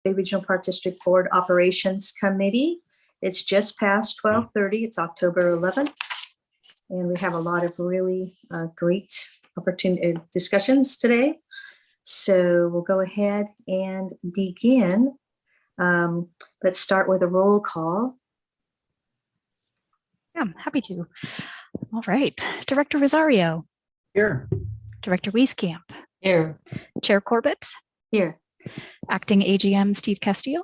Bay Regional Park District Board Operations Committee. It's just past 12:30. It's October 11th. And we have a lot of really great opportunity discussions today. So we'll go ahead and begin. Let's start with a roll call. Yeah, I'm happy to. All right. Director Rosario. Here. Director Wieskamp. Here. Chair Corbett. Here. Acting AGM Steve Castillo.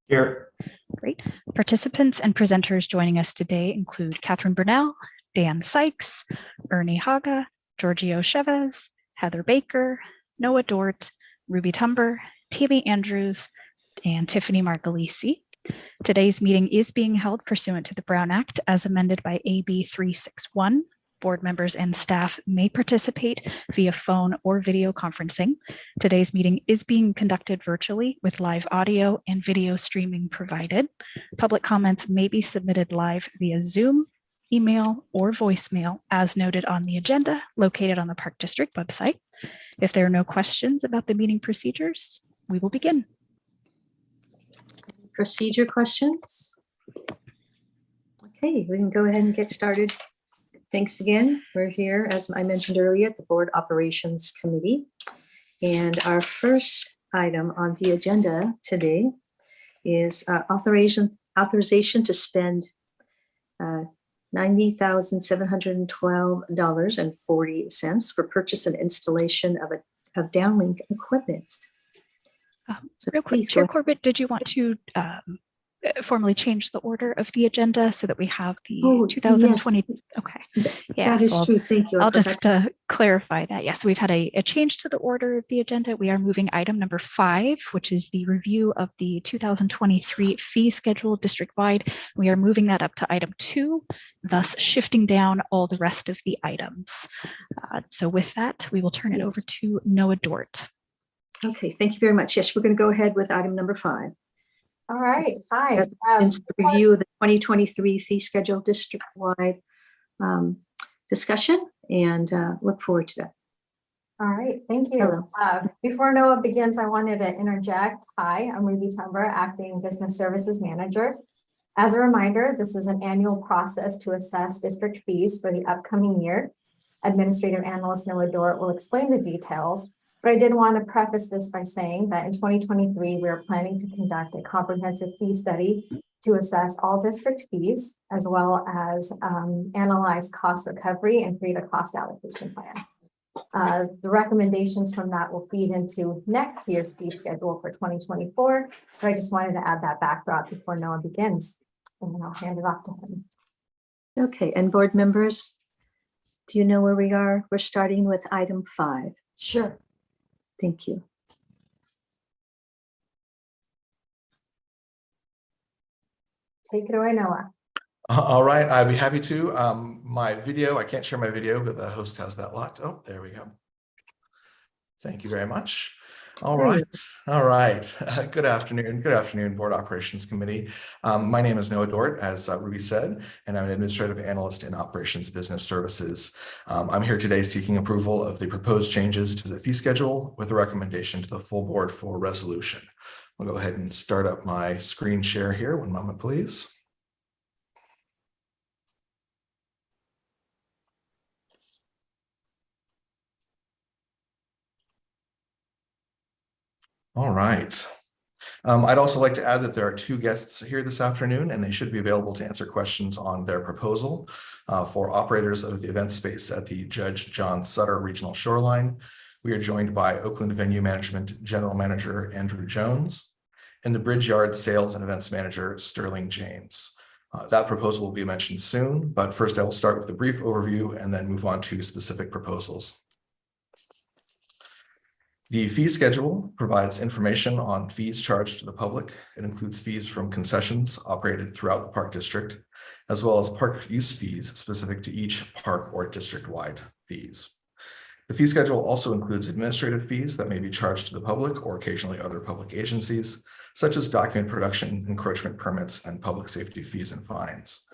Here. Great. Participants and presenters joining us today include Catherine Burnell, Dan Sykes, Ernie Haga, Giorgio Chavez, Heather Baker, Noah Dort, Ruby Tumber, Tammy Andrews, and Tiffany Margolisi. Today's meeting is being held pursuant to the Brown Act as amended by AB 361. Board members and staff may participate via phone or video conferencing. Today's meeting is being conducted virtually with live audio and video streaming provided. Public comments may be submitted live via Zoom, email, or voicemail as noted on the agenda located on the Park District website. If there are no questions about the meeting procedures, we will begin. Procedure questions? Okay, we can go ahead and get started. Thanks again. We're here, as I mentioned earlier, at the Board Operations Committee. And our first item on the agenda today is authorization to spend $90,712.40 for purchase and installation of downlink equipment. So real quick, Chair Corbett, did you want to formally change the order of the agenda so that we have the 2020? Yes. Okay. Yeah, that is true. Thank you. I'll just clarify that. Yes, we've had a change to the order of the agenda. We are moving item number 5, which is the review of the 2023 fee schedule district-wide. We are moving that up to item 2, thus shifting down all the rest of the items. So with that, we will turn it over to Noah Dort. Okay, thank you very much. Yes, we're going to go ahead with item number 5. All right. Hi. Review of the 2023 fee schedule district-wide discussion, and look forward to that. All right. Thank you. Before Noah begins, I wanted to interject. Hi, I'm Ruby Tumber, Acting Business Services Manager. As a reminder, this is an annual process to assess district fees for the upcoming year. Administrative Analyst Noah Dort will explain the details. But I did want to preface this by saying that in 2023, we are planning to conduct a comprehensive fee study to assess all district fees, as well as analyze cost recovery and create a cost allocation plan. The recommendations from that will feed into next year's fee schedule for 2024. But I just wanted to add that backdrop before Noah begins, and then I'll hand it off to him. Okay, and board members, do you know where we are? We're starting with item 5. Sure. Thank you. Take it away, Noah. All right, I'd be happy to. My video, I can't share my video, but the host has that locked. Oh, there we go. Thank you very much. All right. Good afternoon, Board Operations Committee. My name is Noah Dort, as Ruby said, and I'm an Administrative Analyst in Operations Business Services. I'm here today seeking approval of the proposed changes to the fee schedule with a recommendation to the full board for resolution. I'll go ahead and start up my screen share here. One moment, please. All right. I'd also like to add that there are 2 guests here this afternoon, and they should be available to answer questions on their proposal for operators of the event space at the Judge John Sutter Regional Shoreline. We are joined by Oakland Venue Management General Manager Andrew Jones and the Bridge Yard Sales and Events Manager Sterling James. That proposal will be mentioned soon, but first I will start with a brief overview and then move on to specific proposals. The fee schedule provides information on fees charged to the public. It includes fees from concessions operated throughout the park district, as well as park use fees specific to each park or district-wide fees. The fee schedule also includes administrative fees that may be charged to the public or occasionally other public agencies, such as document production, encroachment permits, and public safety fees and fines.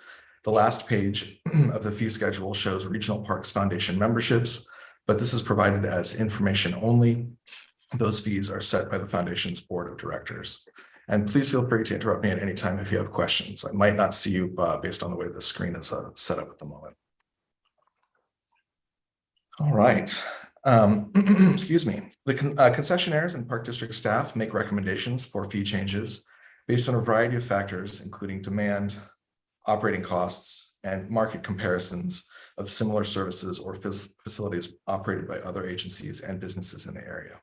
The last page of the fee schedule shows Regional Parks Foundation memberships, but this is provided as information only. Those fees are set by the Foundation's Board of Directors. And please feel free to interrupt me at any time if you have questions. I might not see you based on the way the screen is set up at the moment. All right. Excuse me. The concessionaires and park district staff make recommendations for fee changes based on a variety of factors, including demand, operating costs, and market comparisons of similar services or facilities operated by other agencies and businesses in the area.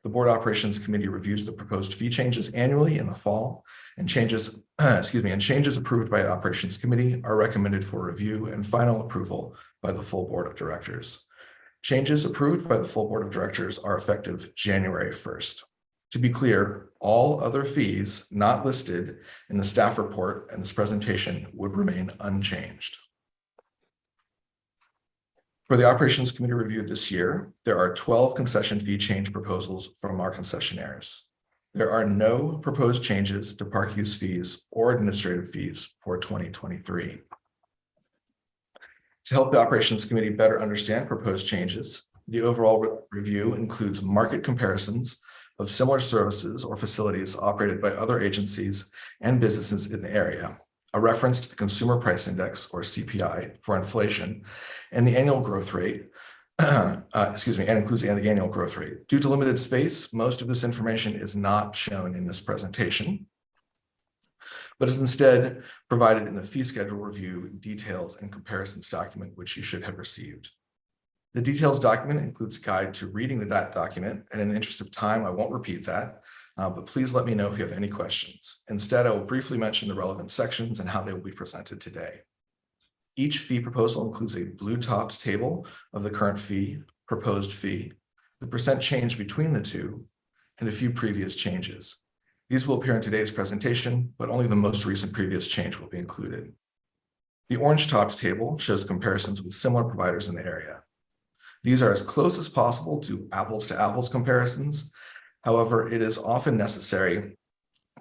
The Board Operations Committee reviews the proposed fee changes annually in the fall, and changes approved by the Operations Committee are recommended for review and final approval by the full Board of Directors. Changes approved by the full Board of Directors are effective January 1st. To be clear, all other fees not listed in the staff report and this presentation would remain unchanged. For the Operations Committee review this year, there are 12 concession fee change proposals from our concessionaires. There are no proposed changes to park use fees or administrative fees for 2023. To help the Operations Committee better understand proposed changes, the overall review includes market comparisons of similar services or facilities operated by other agencies and businesses in the area, a reference to the Consumer Price Index, or CPI, for inflation, and the annual growth rate, and includes the annual growth rate. Due to limited space, most of this information is not shown in this presentation, but is instead provided in the fee schedule review details and comparisons document, which you should have received. The details document includes a guide to reading that document, and in the interest of time, I won't repeat that, but please let me know if you have any questions. Instead, I will briefly mention the relevant sections and how they will be presented today. Each fee proposal includes a blue-topped table of the current fee, proposed fee, the percent change between the two, and a few previous changes. These will appear in today's presentation, but only the most recent previous change will be included. The orange-topped table shows comparisons with similar providers in the area. These are as close as possible to apples comparisons. However, it is often necessary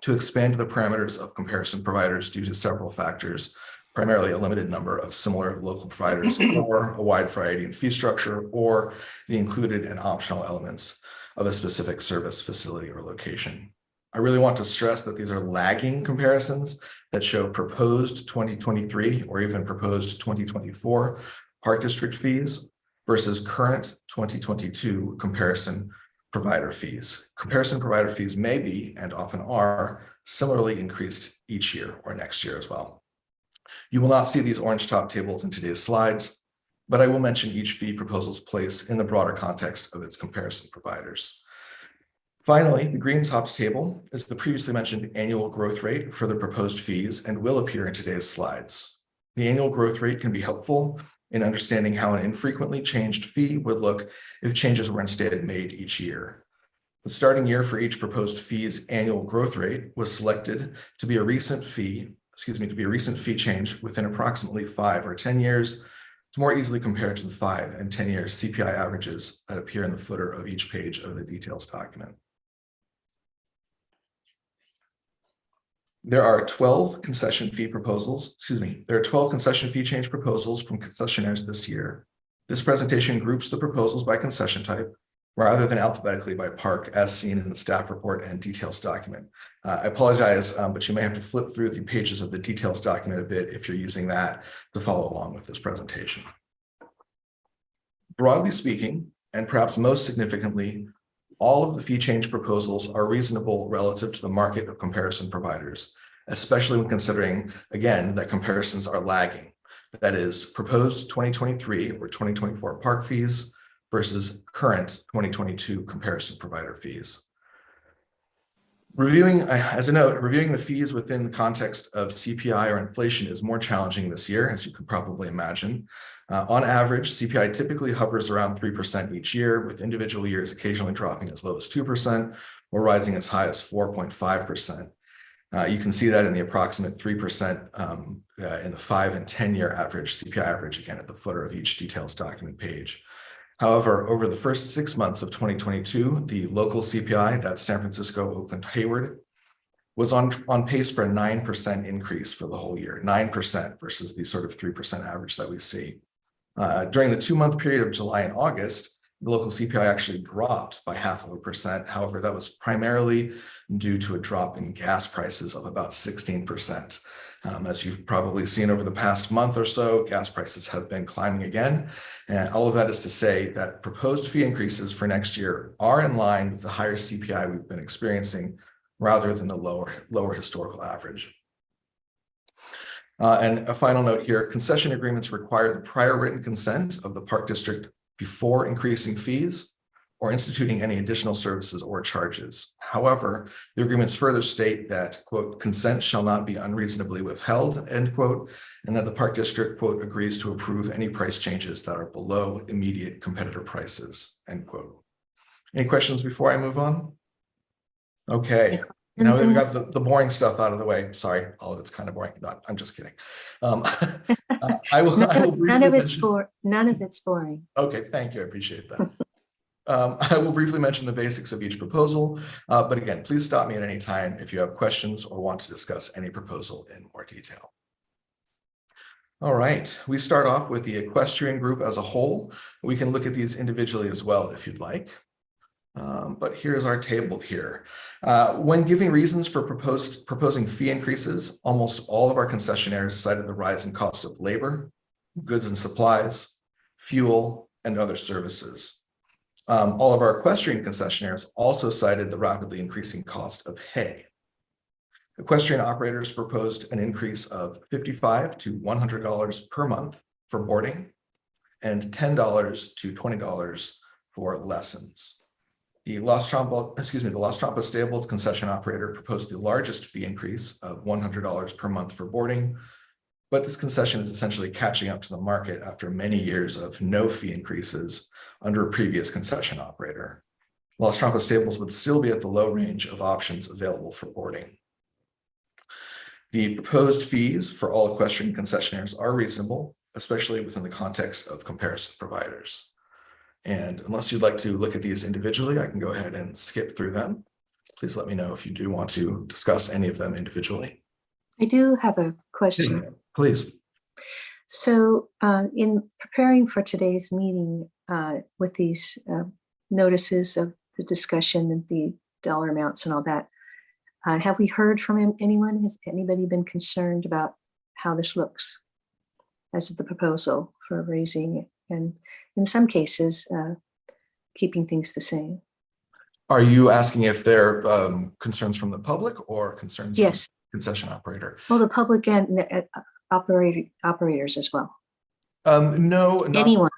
to expand the parameters of comparison providers due to several factors, primarily a limited number of similar local providers or a wide variety in fee structure or the included and optional elements of a specific service, facility, or location. I really want to stress that these are lagging comparisons that show proposed 2023 or even proposed 2024 park district fees versus current 2022 comparison provider fees. Comparison provider fees may be, and often are, similarly increased each year or next year as well. You will not see these orange top tables in today's slides, but I will mention each fee proposal's place in the broader context of its comparison providers. Finally, the green tops table is the previously mentioned annual growth rate for the proposed fees and will appear in today's slides. The annual growth rate can be helpful in understanding how an infrequently changed fee would look if changes were instead made each year. The starting year for each proposed fee's annual growth rate was selected to be a recent fee change within approximately 5 or 10 years to more easily compare to the 5 and 10 year CPI averages that appear in the footer of each page of the details document. There are 12 concession fee change proposals from concessionaires this year. This presentation groups the proposals by concession type rather than alphabetically by park as seen in the staff report and details document. I apologize, but you may have to flip through the pages of the details document a bit if you're using that to follow along with this presentation. Broadly speaking, and perhaps most significantly, all of the fee change proposals are reasonable relative to the market of comparison providers, especially when considering, again, that comparisons are lagging. That is, proposed 2023 or 2024 park fees versus current 2022 comparison provider fees. As a note, reviewing the fees within the context of CPI or inflation is more challenging this year, as you can probably imagine. On average, CPI typically hovers around 3% each year, with individual years occasionally dropping as low as 2% or rising as high as 4.5%. You can see that in the approximate 3% in the 5 and 10 year average, CPI average, again, at the footer of each details document page. However, over the first 6 months of 2022, the local CPI, that's San Francisco, Oakland, Hayward, was on pace for a 9% increase for the whole year, 9% versus the sort of 3% average that we see. During the 2-month period of July and August, The local CPI actually dropped by 0.5%. However, that was primarily due to a drop in gas prices of about 16%. As you've probably seen over the past month or so, gas prices have been climbing again. And all of that is to say that proposed fee increases for next year are in line with the higher CPI we've been experiencing rather than the lower historical average. And a final note here, concession agreements require the prior written consent of the park district before increasing fees or instituting any additional services or charges. However, the agreements further state that, quote, consent shall not be unreasonably withheld, end quote, and that the park district, quote, agrees to approve any price changes that are below immediate competitor prices, end quote. Any questions before I move on? Okay. Now that we got the boring stuff out of the way. Sorry, all of it's kind of boring. No, I'm just kidding. I will none of it's boring. Okay, thank you. I appreciate that. I will briefly mention the basics of each proposal, but again, please stop me at any time if you have questions or want to discuss any proposal in more detail. All right, we start off with the equestrian group as a whole. We can look at these individually as well if you'd like. But here's our table here. When giving reasons for proposing fee increases, almost all of our concessionaires cited the rise in cost of labor, goods and supplies, fuel, and other services. All of our equestrian concessionaires also cited the rapidly increasing cost of hay. Equestrian operators proposed an increase of $55 to $100 per month for boarding and $10 to $20 for lessons. The Las Trampas Stables concession operator proposed the largest fee increase of $100 per month for boarding, but this concession is essentially catching up to the market after many years of no fee increases under a previous concession operator. Las Trampas Stables would still be at the low range of options available for boarding. The proposed fees for all equestrian concessionaires are reasonable, especially within the context of comparison providers. And unless you'd like to look at these individually, I can go ahead and skip through them. Please let me know if you do want to discuss any of them individually. I do have a question. Please. So in preparing for today's meeting with these notices of the discussion and the dollar amounts and all that, have we heard from anyone? Has anybody been concerned about how this looks as the proposal for raising it? And in some cases, keeping things the same. Are you asking if there are concerns from the public or concerns from the concession operator? Well, the public and the operators as well. No, anyone.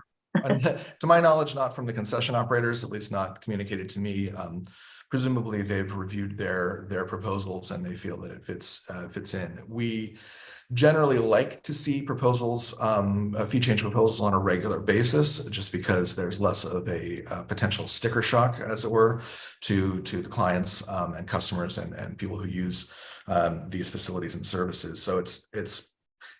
To my knowledge, not from the concession operators, at least not communicated to me. Presumably, they've reviewed their proposals and they feel that it fits in. We generally like to see proposals, fee change proposals on a regular basis, just because there's less of a potential sticker shock, as it were, to the clients and customers and people who use these facilities and services. So it's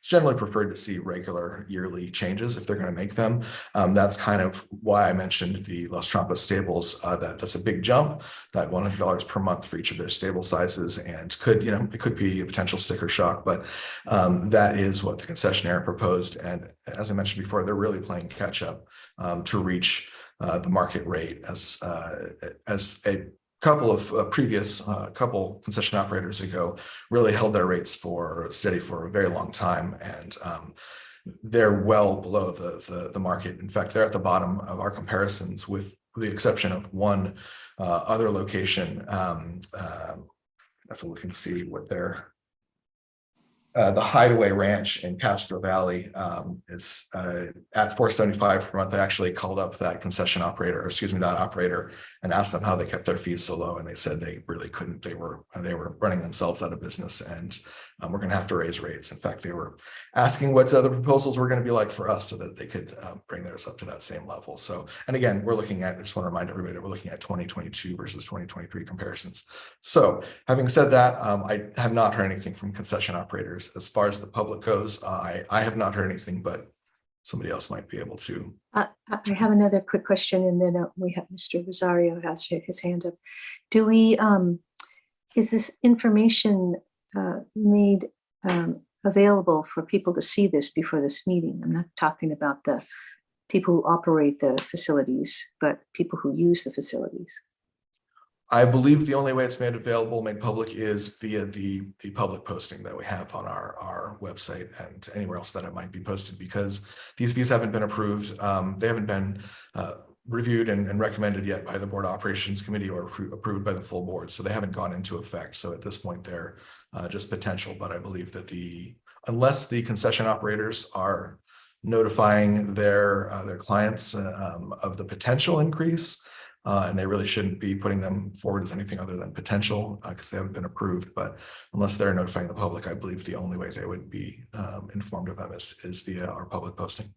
generally preferred to see regular yearly changes if they're going to make them. That's kind of why I mentioned the Las Trampas Stables. That's a big jump, that $100 per month for each of their stable sizes, and it could be a potential sticker shock, but that is what the concessionaire proposed. And as I mentioned before, they're really playing catch up to reach the market rate as a couple of previous concession operators ago really held their rates steady for a very long time, and they're well below the market. In fact, they're at the bottom of our comparisons, with the exception of one other location. I have to look and see what their the Hideaway Ranch in Castro Valley is at $475 per month. They actually called up that concession operator, or excuse me, that operator, and asked them how they kept their fees so low, and they said they really couldn't. They were running themselves out of business, and we're going to have to raise rates. In fact, they were asking what the proposals were going to be like for us, so that they could bring theirs up to that same level. So, and again, we're looking at, I just want to remind everybody that we're looking at 2022 versus 2023 comparisons. So, having said that, I have not heard anything from concession operators. As far as the public goes, I have not heard anything, but somebody else might be able to. I have another quick question, and then we have Mr. Rosario has his hand up. Do we, is this information made available for people to see this before this meeting? I'm not talking about the people who operate the facilities, but people who use the facilities? I believe the only way it's made available, made public, is via the public posting that we have on our website and anywhere else that it might be posted, because these fees haven't been approved. They haven't been reviewed and recommended yet by the Board Operations Committee or approved by the full board. So they haven't gone into effect. So at this point, they're just potential. But I believe that unless the concession operators are notifying their clients of the potential increase, and they really shouldn't be putting them forward as anything other than potential because they haven't been approved. But unless they're notifying the public, I believe the only way they would be informed of them is via our public posting.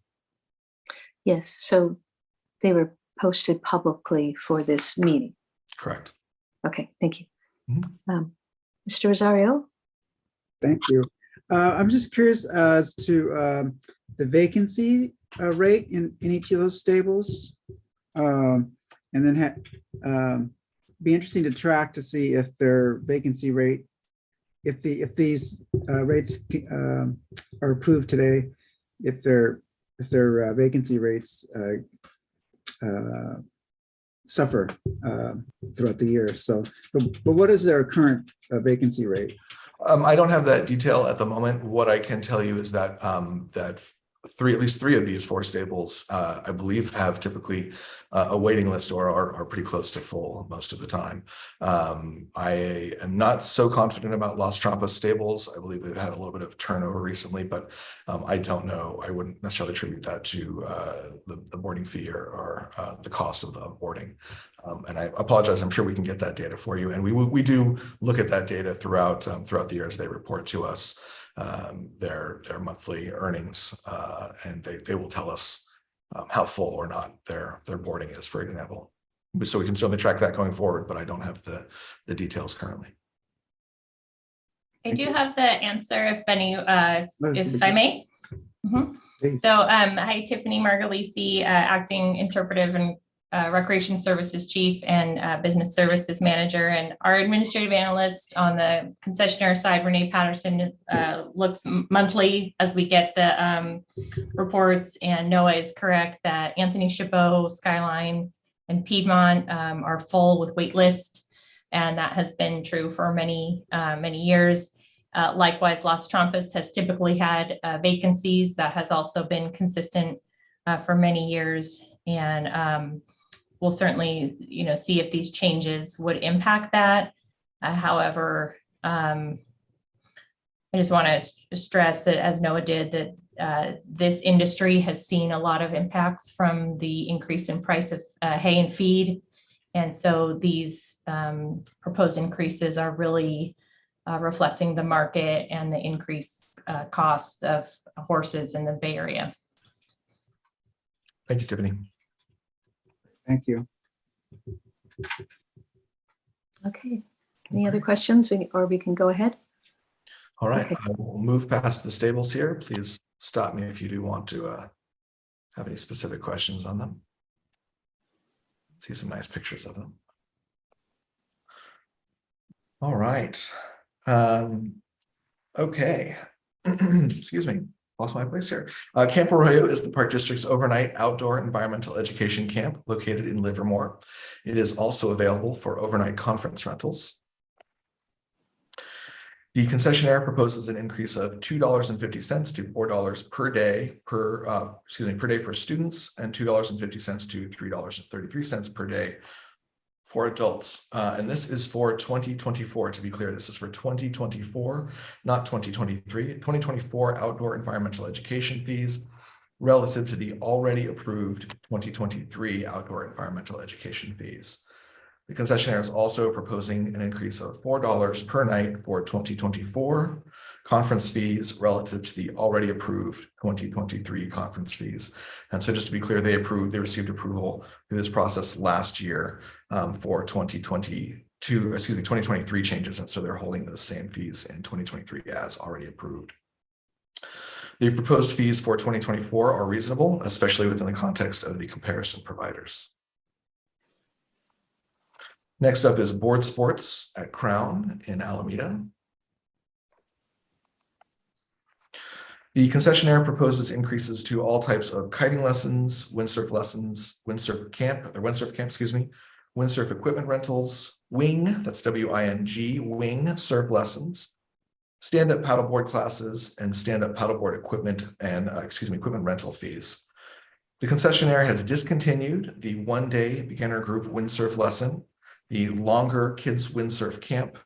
Yes, so they were posted publicly for this meeting. Correct. Okay, thank you. Mm-hmm. Mr. Rosario? Thank you. I'm just curious as to the vacancy rate in each of those stables. And then be interesting to track to see if their vacancy rate, if these rates are approved today, if their vacancy rates suffer throughout the year. So, but what is their current vacancy rate? I don't have that detail at the moment. What I can tell you is that at least three of these four stables, I believe, have typically a waiting list or are pretty close to full most of the time. I am not so confident about Las Trampas stables. I believe they've had a little bit of turnover recently, but I don't know. I wouldn't necessarily attribute that to the boarding fee or the cost of the boarding. And I apologize. I'm sure we can get that data for you. And we do look at that data throughout the year as they report to us their monthly earnings, and they will tell us how full or not their boarding is, for example. So we can certainly track that going forward, but I don't have the details currently. I do have the answer if I may. Mm-hmm. So hi, Tiffany Margalisi, acting interpretive and Recreation Services Chief and Business Services Manager, and our administrative analyst on the concessionaire side, Renee Patterson, looks monthly as we get the reports, and Noah is correct that Anthony, Chabot, Skyline, and Piedmont are full with wait list, and that has been true for many years. Likewise, Las Trampas has typically had vacancies. That has also been consistent for many years, and we'll certainly, see if these changes would impact that. However, I just want to stress that, as Noah did, that this industry has seen a lot of impacts from the increase in price of hay and feed. And so these proposed increases are really reflecting the market and the increased cost of horses in the Bay Area. Thank you, Tiffany. Thank you. Okay, any other questions? We can go ahead. All right, Okay. I will move past the stables here. Please stop me if you do want to have any specific questions on them. See some nice pictures of them. All right. Okay. Excuse me. Lost my place here. Camp Arroyo is the Park District's overnight outdoor environmental education camp located in Livermore. It is also available for overnight conference rentals. The concessionaire proposes an increase of $2.50 to $4 per day per day for students, and $2.50 to $3.33 per day for adults. And this is for 2024, to be clear. This is for 2024, not 2023. 2024 outdoor environmental education fees relative to the already approved 2023 outdoor environmental education fees. The concessionaire is also proposing an increase of $4 per night for 2024 conference fees relative to the already approved 2023 conference fees. And so just to be clear, they received approval through this process last year for 2023 changes. And so they're holding those same fees in 2023 as already approved. The proposed fees for 2024 are reasonable, especially within the context of the comparison providers. Next up is Board Sports at Crown in Alameda. The concessionaire proposes increases to all types of kiting lessons, windsurf lessons, windsurf camp, windsurf equipment rentals, wing, that's W-I-N-G, wing surf lessons, stand-up paddleboard classes, and stand-up paddleboard equipment and, equipment rental fees. The concessionaire has discontinued the one-day beginner group windsurf lesson, the longer kids windsurf camp,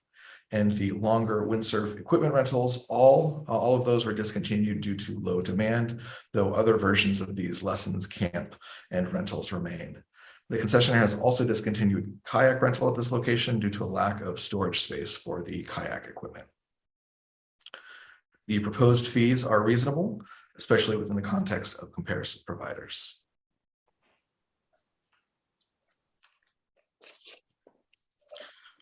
and the longer windsurf equipment rentals. All of those were discontinued due to low demand, though other versions of these lessons, camp, and rentals remain. The concessionaire has also discontinued kayak rental at this location due to a lack of storage space for the kayak equipment. The proposed fees are reasonable, especially within the context of comparison providers.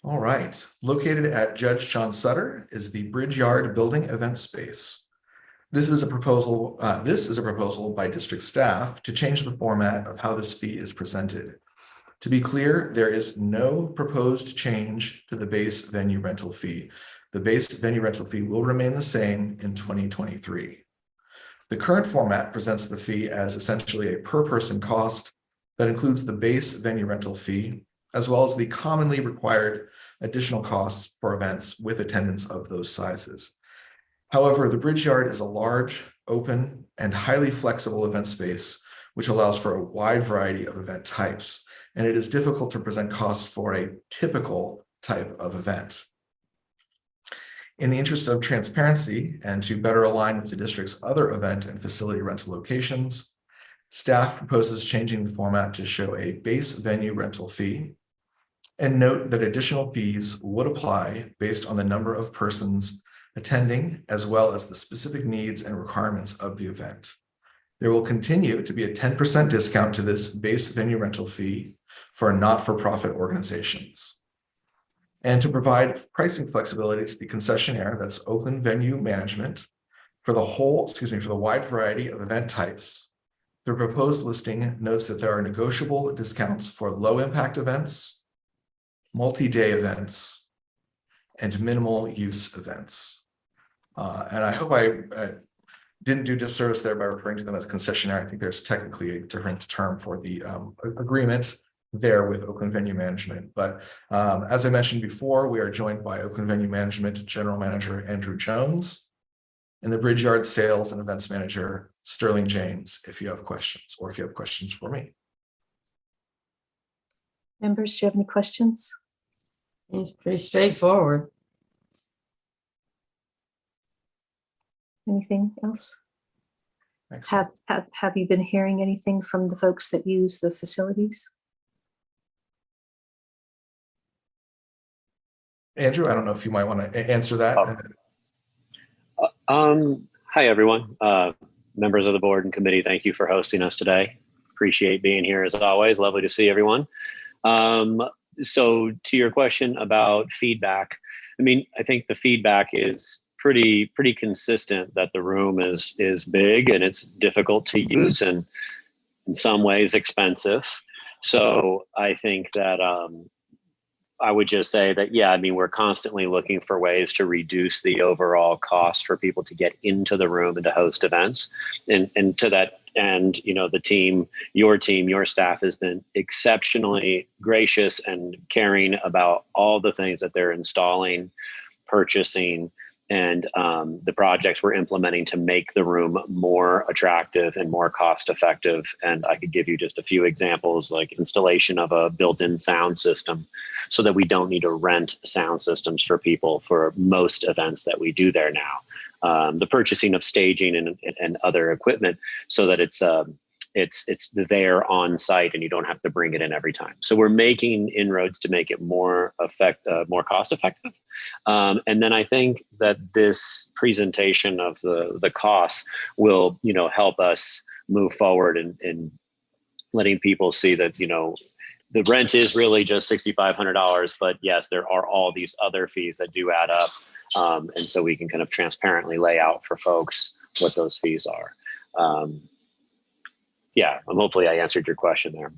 All right, located at Judge John Sutter is the Bridge Yard Building Event Space. This is a proposal by district staff to change the format of how this fee is presented. To be clear, there is no proposed change to the base venue rental fee. The base venue rental fee will remain the same in 2023. The current format presents the fee as essentially a per person cost that includes the base venue rental fee, as well as the commonly required additional costs for events with attendance of those sizes. However, the Bridge Yard is a large, open, and highly flexible event space, which allows for a wide variety of event types, and it is difficult to present costs for a typical type of event. In the interest of transparency and to better align with the district's other event and facility rental locations, staff proposes changing the format to show a base venue rental fee, and note that additional fees would apply based on the number of persons attending, as well as the specific needs and requirements of the event. There will continue to be a 10% discount to this base venue rental fee for not-for-profit organizations. And to provide pricing flexibility to the concessionaire, that's Oakland Venue Management, for the wide variety of event types, the proposed listing notes that there are negotiable discounts for low-impact events, multi-day events, and minimal use events. And I hope I didn't do disservice there by referring to them as concessionaire. I think there's technically a different term for the agreement there with Oakland Venue Management. But as I mentioned before, we are joined by Oakland Venue Management General Manager Andrew Jones and the Bridge Yard Sales and Events Manager Sterling James, if you have questions, or if you have questions for me. Members, do you have any questions? Seems pretty straightforward. Anything else? Excellent. Have you been hearing anything from the folks that use the facilities? Andrew, I don't know if you might want to answer that. Hi, everyone. Members of the board and committee, thank you for hosting us today. Appreciate being here as always. Lovely to see everyone. So to your question about feedback, I mean, I think the feedback is pretty consistent that the room is big and it's difficult to use and in some ways expensive. So I think that I would just say that, yeah, I mean, we're constantly looking for ways to reduce the overall cost for people to get into the room and to host events. And to that end, you know, the team, your staff has been exceptionally gracious and caring about all the things that they're installing, purchasing, and the projects we're implementing to make the room more attractive and more cost effective. And I could give you just a few examples, like installation of a built-in sound system so that we don't need to rent sound systems for people for most events that we do there now. The purchasing of staging and other equipment so that it's there on site and you don't have to bring it in every time. So we're making inroads to make it more cost effective. And then I think that this presentation of the costs will, you know, help us move forward and letting people see that, you know, the rent is really just $6,500, but yes, there are all these other fees that do add up. And so we can kind of transparently lay out for folks what those fees are. Yeah, hopefully I answered your question there.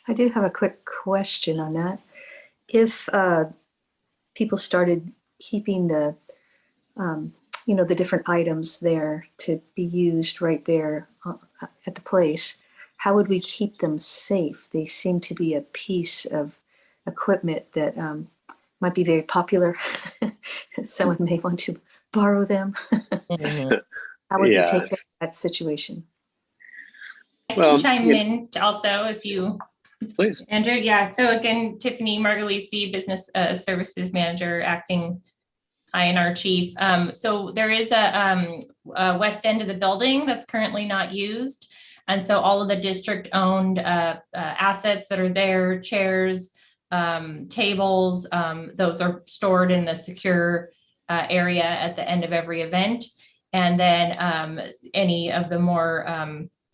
I do have a quick question on that. If people started keeping the the different items there to be used right there at the place, how would we keep them safe? They seem to be a piece of equipment that might be very popular. Someone may want to borrow them. Mhm. How would we Yeah. take care of that situation? I can chime in also if you, Please. Andrew. Yeah. So again, Tiffany Margalisi, Business Services Manager, acting INR Chief. So there is a west end of the building that's currently not used. And so all of the district owned assets that are there, chairs, tables, those are stored in the secure area at the end of every event. And then any of the more,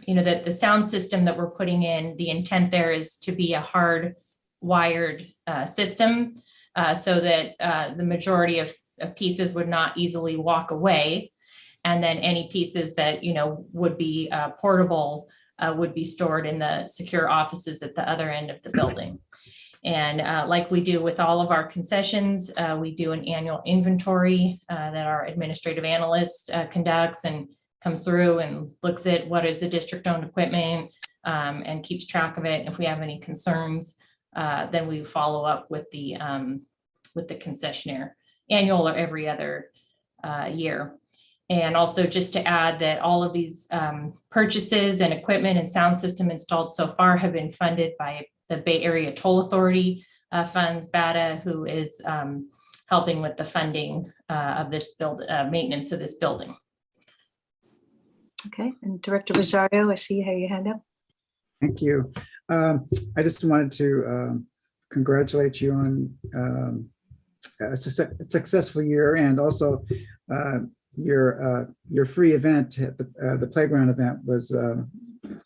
the sound system that we're putting in, the intent there is to be a hard wired system so that the majority of pieces would not easily walk away. And then any pieces that, would be portable would be stored in the secure offices at the other end of the building. And like we do with all of our concessions, we do an annual inventory that our administrative analyst conducts and comes through and looks at what is the district owned equipment and keeps track of it. If we have any concerns, then we follow up with the concessionaire, annual or every other year. And also just to add that all of these purchases and equipment and sound system installed so far have been funded by the Bay Area Toll Authority funds, BATA, who is helping with the funding of this maintenance of this building. Okay, and Director Rosario, I see you have your hand up. Thank you. I just wanted to congratulate you on a successful year, and also your free event at the playground event was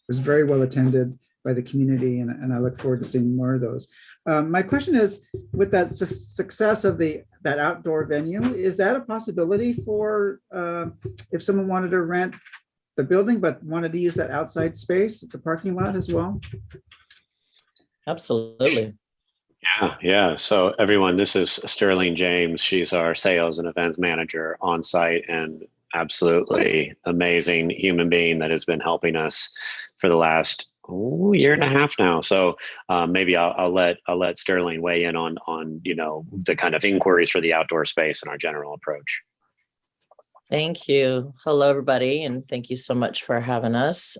very well attended by the community, and I look forward to seeing more of those. My question is, with that success of that outdoor venue, is that a possibility for if someone wanted to rent the building but wanted to use that outside space, the parking lot as well? Absolutely. Yeah. So everyone, this is Sterling James. She's our sales and events manager on site, and absolutely amazing human being that has been helping us for the last year and a half now. So maybe I'll let Sterling weigh in on the kind of inquiries for the outdoor space and our general approach. Thank you. Hello, everybody, and thank you so much for having us.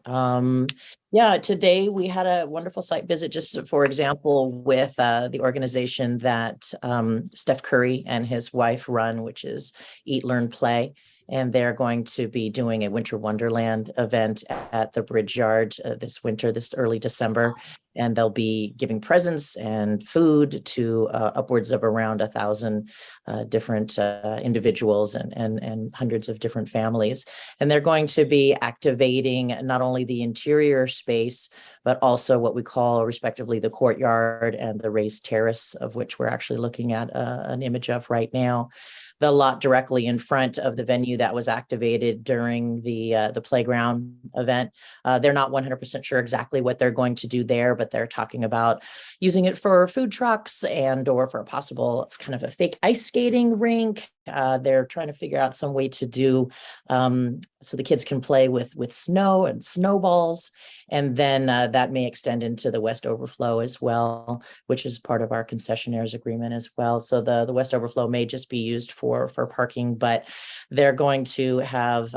Today we had a wonderful site visit, just for example, with the organization that Steph Curry and his wife run, which is Eat, Learn, Play. And they're going to be doing a Winter Wonderland event at the Bridge Yard this winter, this early December. And they'll be giving presents and food to upwards of around 1,000 different individuals and hundreds of different families. And they're going to be activating not only the interior space, but also what we call respectively the courtyard and the raised terrace, of which we're actually looking at an image of right now. The lot directly in front of the venue that was activated during the playground event. They're not 100% sure exactly what they're going to do there, but they're talking about using it for food trucks or for a possible kind of a fake ice skating rink. They're trying to figure out some way to do so the kids can play with snow and snowballs. And then that may extend into the West Overflow as well, which is part of our concessionaire's agreement as well. So the West Overflow may just be used for parking, but they're going to have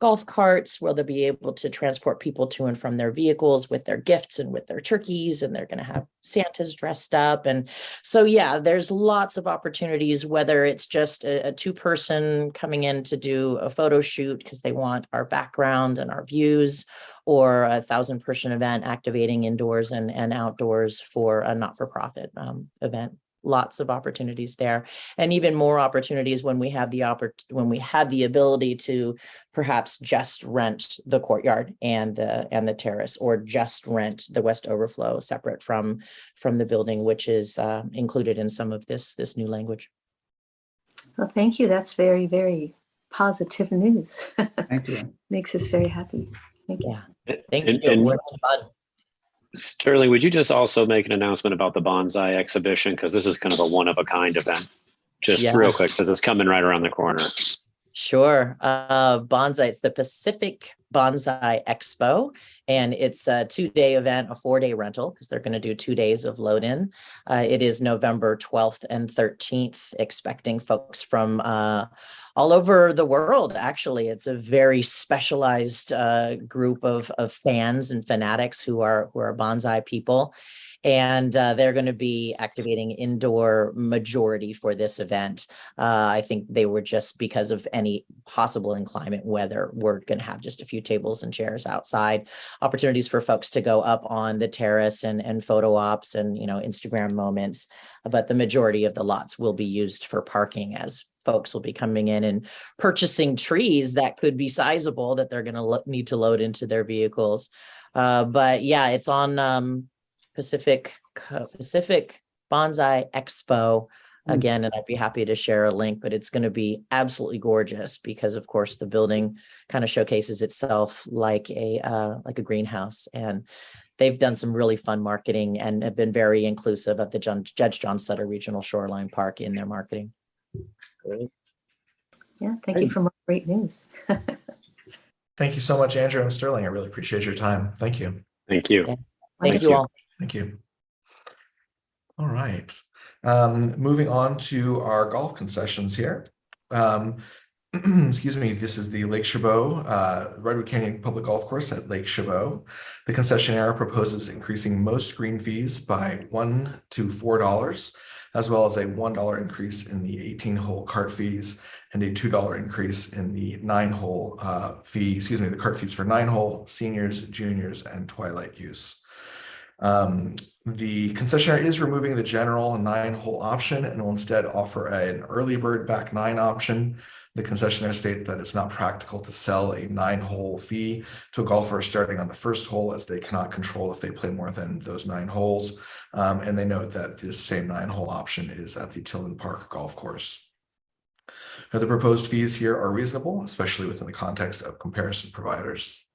golf carts where they'll be able to transport people to and from their vehicles with their gifts and with their turkeys, and they're going to have Santas dressed up. And so, there's lots of opportunities, whether it's just a two-person coming in to do a photo shoot because they want our background and our views, or a 1,000-person event activating indoors and outdoors for a not-for-profit event. Lots of opportunities there, and even more opportunities when we have the ability to perhaps just rent the courtyard and the terrace, or just rent the West Overflow separate from the building, which is included in some of this new language. Well, thank you. That's very, very positive news. Thank you. Makes us very happy. Thank you. Yeah, thank you. Fun. Sterling, would you just also make an announcement about the Bonsai Exhibition? Because this is kind of a one-of-a-kind event. Just real quick, since it's coming right around the corner. Sure. Bonsai, it's the Pacific Bonsai Expo, and it's a 2-day event, a 4-day rental, because they're going to do 2 days of load in. It is November 12th and 13th, expecting folks from all over the world. Actually, it's a very specialized group of fans and fanatics who are bonsai people. And they're going to be activating indoor majority for this event. I think they were just because of any possible inclement weather, we're going to have just a few tables and chairs outside, opportunities for folks to go up on the terrace and photo ops and, you know, Instagram moments. But the majority of the lots will be used for parking, as folks will be coming in and purchasing trees that could be sizable that they're going to need to load into their vehicles. But yeah, it's on Pacific Bonsai Expo again, and I'd be happy to share a link, but it's going to be absolutely gorgeous because of course the building kind of showcases itself like a greenhouse, and they've done some really fun marketing and have been very inclusive of the Judge John Sutter Regional Shoreline Park in their marketing. Great. Yeah, thank you for more great news. Thank you so much, Andrew and Sterling. I really appreciate your time. Thank you. Thank you. Yeah. Thank you all. Thank you. All right. Moving on to our golf concessions here. Excuse me, this is the Lake Chabot, Redwood Canyon Public Golf Course at Lake Chabot. The concessionaire proposes increasing most green fees by $1 to $4, as well as a $1 increase in the 18-hole cart fees and a $2 increase in the 9-hole fee, the cart fees for 9-hole, seniors, juniors, and twilight use. The concessionaire is removing the general 9-hole option and will instead offer an early bird back 9 option. The concessionaire states that it's not practical to sell a 9-hole fee to a golfer starting on the first hole, as they cannot control if they play more than those 9 holes. And they note that this same 9-hole option is at the Tilden Park Golf Course. Now, the proposed fees here are reasonable, especially within the context of comparison providers.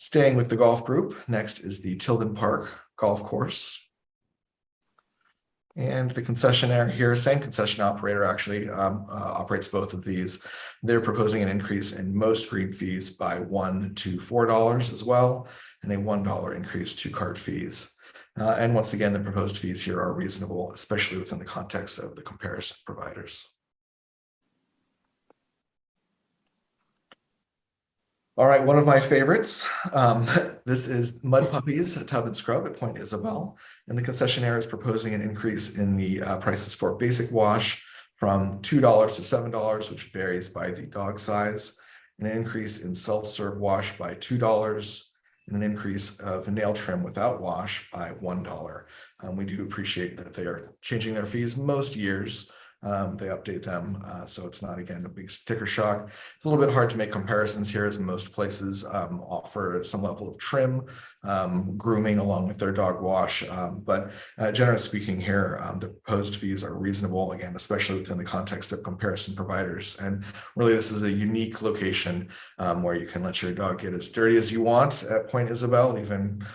Staying with the golf group, next is the Tilden Park Golf Course. And the concessionaire here, same concession operator actually operates both of these. They're proposing an increase in most green fees by $1 to $4 as well, and a $1 increase to cart fees. And once again, the proposed fees here are reasonable, especially within the context of the comparison providers. All right, one of my favorites. This is Mud Puppies Tub and Scrub at Point Isabel. And the concessionaire is proposing an increase in the prices for basic wash from $2 to $7, which varies by the dog size, and an increase in self-serve wash by $2, and an increase of nail trim without wash by $1. We do appreciate that they are changing their fees most years. They update them, so it's not, again, a big sticker shock. It's a little bit hard to make comparisons here, as most places offer some level of trim, grooming along with their dog wash. But generally speaking here, the proposed fees are reasonable, again, especially within the context of comparison providers. And really, this is a unique location where you can let your dog get as dirty as you want at Point Isabel, even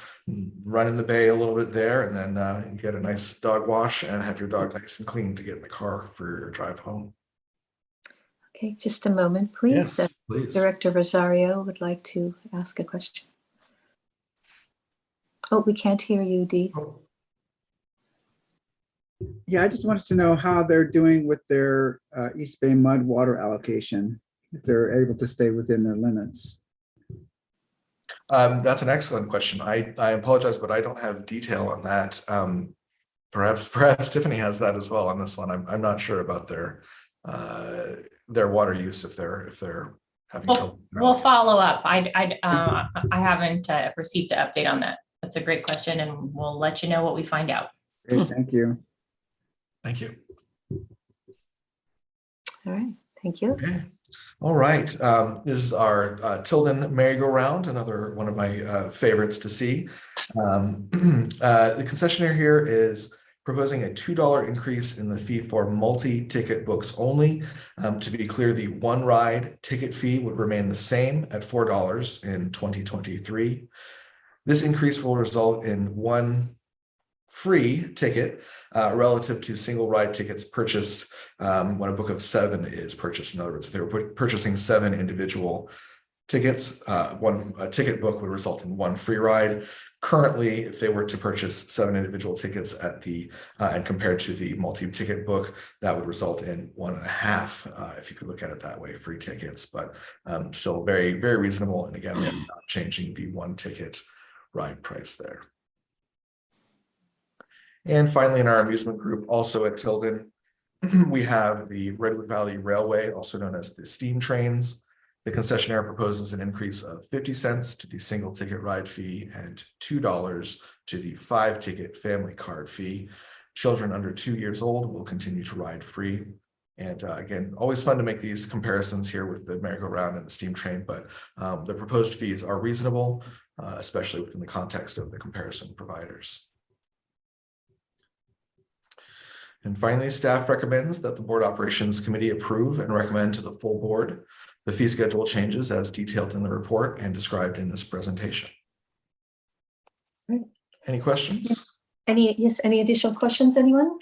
run in the bay a little bit there, and then get a nice dog wash and have your dog nice and clean to get in the car for your drive home. Okay, just a moment, please. Yes, please. Director Rosario would like to ask a question. Oh, we can't hear you, Dee. Yeah, I just wanted to know how they're doing with their East Bay mud water allocation, if they're able to stay within their limits. That's an excellent question. I apologize, but I don't have detail on that. Perhaps Tiffany has that as well on this one. I'm not sure about their water use, if they're having trouble. We'll follow up. I haven't received an update on that. That's a great question, and we'll let you know what we find out. Great, thank you. Thank you. All right, thank you. Okay. All right. This is our Tilden merry-go-round, another one of my favorites to see. The concessionaire here is proposing a $2 increase in the fee for multi-ticket books only. To be clear, the one ride ticket fee would remain the same at $4 in 2023. This increase will result in one free ticket relative to single ride tickets purchased when a book of 7 is purchased. In other words, if they were purchasing 7 individual tickets, a ticket book would result in 1 free ride. Currently, if they were to purchase 7 individual tickets at the and compared to the multi-ticket book, that would result in 1.5, if you could look at it that way, free tickets, but still very, very reasonable. And again, they're not changing the 1 ticket ride price there. And finally, in our amusement group, also at Tilden, we have the Redwood Valley Railway, also known as the steam trains. The concessionaire proposes an increase of 50 cents to the single ticket ride fee and $2 to the 5-ticket family card fee. Children under 2 years old will continue to ride free. And again, always fun to make these comparisons here with the merry-go-round and the steam train, but the proposed fees are reasonable, especially within the context of the comparison providers. And finally, staff recommends that the Board Operations Committee approve and recommend to the full board the fee schedule changes as detailed in the report and described in this presentation. Right. Any questions? Any additional questions, anyone?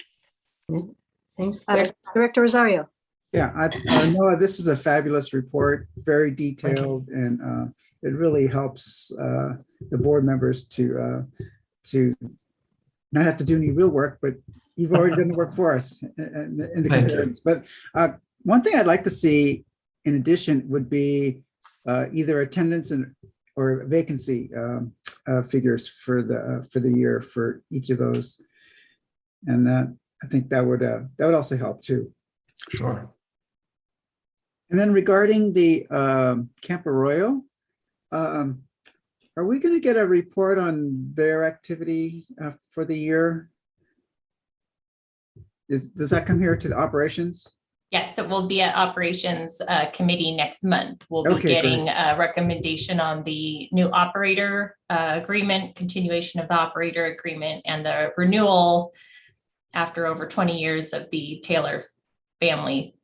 Seems good. Director Rosario. Yeah, Noah, this is a fabulous report, very detailed, and it really helps the board members to not have to do any real work, but you've already done the work for us in the comparisons. But one thing I'd like to see in addition would be either attendance or vacancy figures for the year for each of those, and that I think that would also help too. Sure. And then regarding the Camp Arroyo, are we going to get a report on their activity for the year? Does that come here to the operations? Yes, it will be at Operations Committee next month. We'll be getting a recommendation on the new operator agreement, continuation of the operator agreement, and the renewal after over 20 years of the Taylor Family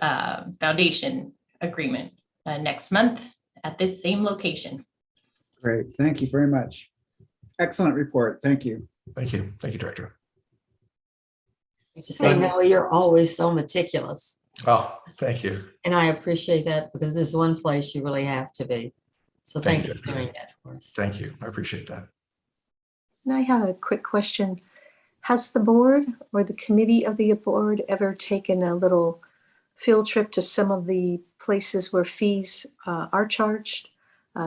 Foundation agreement next month at this same location. Great, thank you very much. Excellent report, thank you. Thank you. Thank you, Director. To say, Noah, you're always so meticulous. Oh, thank you. And I appreciate that because this is one place you really have to be. So thank you for doing that for us. Thank you. I appreciate that. And I have a quick question. Has the board or the committee of the board ever taken a little field trip to some of the places where fees are charged,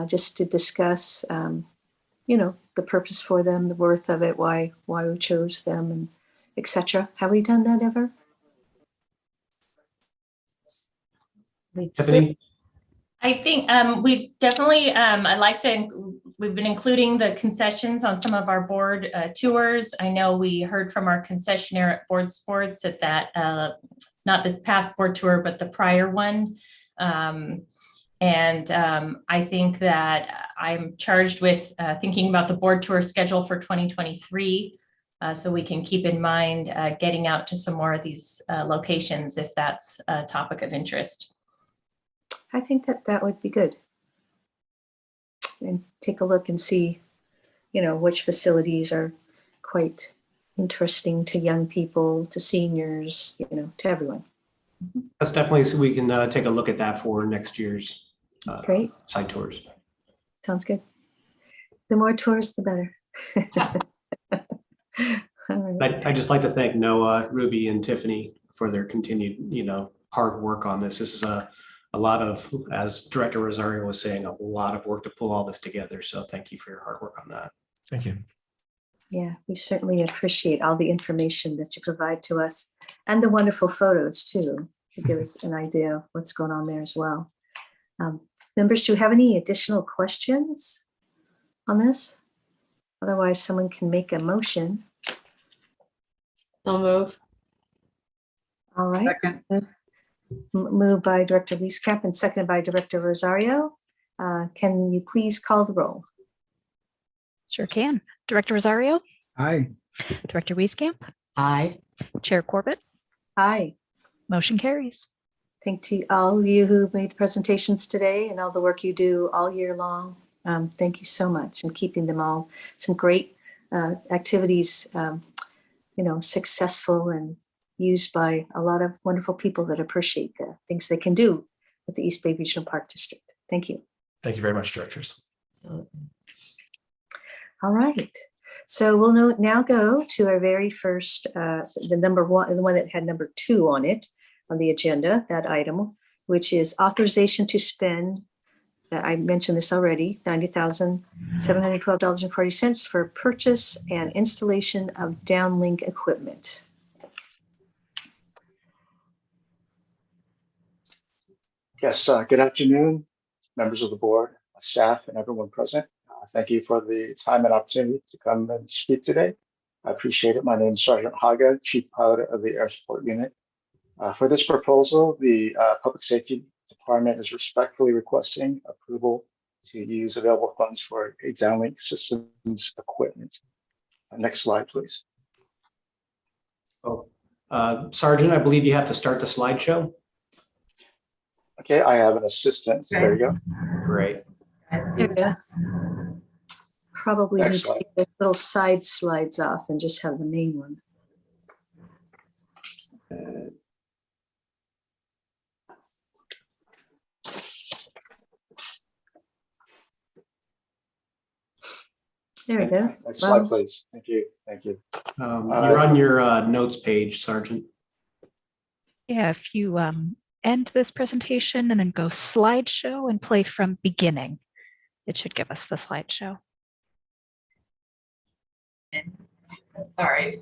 just to discuss, the purpose for them, the worth of it, why we chose them, and etc. Have we done that ever? Tiffany? I think we definitely, we've been including the concessions on some of our board tours. I know we heard from our concessionaire at Board Sports at that, not this past board tour, but the prior one. I think that I'm charged with thinking about the board tour schedule for 2023. So we can keep in mind getting out to some more of these locations if that's a topic of interest. I think that would be good. And take a look and see, which facilities are quite interesting to young people, to seniors, to everyone. That's definitely, so we can take a look at that for next year's Great. site tours. Sounds good. The more tours, the better. All right. I'd just like to thank Noah, Ruby, and Tiffany for their continued, hard work on this. This is a lot of, as Director Rosario was saying, a lot of work to pull all this together. So thank you for your hard work on that. Thank you. Yeah, we certainly appreciate all the information that you provide to us and the wonderful photos too, to give us an idea of what's going on there as well. Members, do you have any additional questions on this? Otherwise, someone can make a motion. So move. All right. Second. Moved by Director Wieskamp and seconded by Director Rosario. Can you please call the roll? Sure can. Director Rosario, Aye. Director Wieskamp, Aye. Chair Corbett, Aye. motion carries. Thank you all of you who made the presentations today and all the work you do all year long. Thank you so much, and keeping them all some great activities, successful and used by a lot of wonderful people that appreciate the things they can do with the East Bay Regional Park District. Thank you. Thank you very much, directors. All right. So we'll now go to our very first, the one that had number 2 on it, on the agenda, that item, which is authorization to spend, I mentioned this already, $90,712.40 for purchase and installation of downlink equipment. Yes, good afternoon, members of the board, staff, and everyone present. Thank you for the time and opportunity to come and speak today. I appreciate it. My name is Sergeant Haga, Chief Pilot of the Air Support Unit. For this proposal, the Public Safety Department is respectfully requesting approval to use available funds for a downlink systems equipment. Next slide, please. Oh, Sergeant, I believe you have to start the slideshow. Okay, I have an assistant. So there you go. Great. There we go. Probably Next need to slide. take the little side slides off and just have the main one. There we go. Next slide, please. Thank you. Thank you. You're on your notes page, Sergeant. Yeah, if you end this presentation and then go slideshow and play from beginning, it should give us the slideshow. Sorry.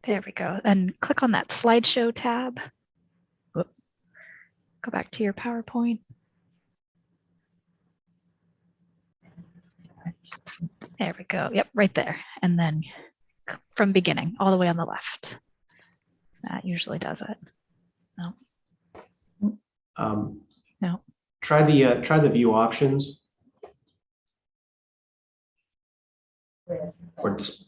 There we go. And click on that slideshow tab. Whoop. Go back to your PowerPoint. There we go. Yep, right there. And then from beginning, all the way on the left. That usually does it. No. No. Try the view options. Or just,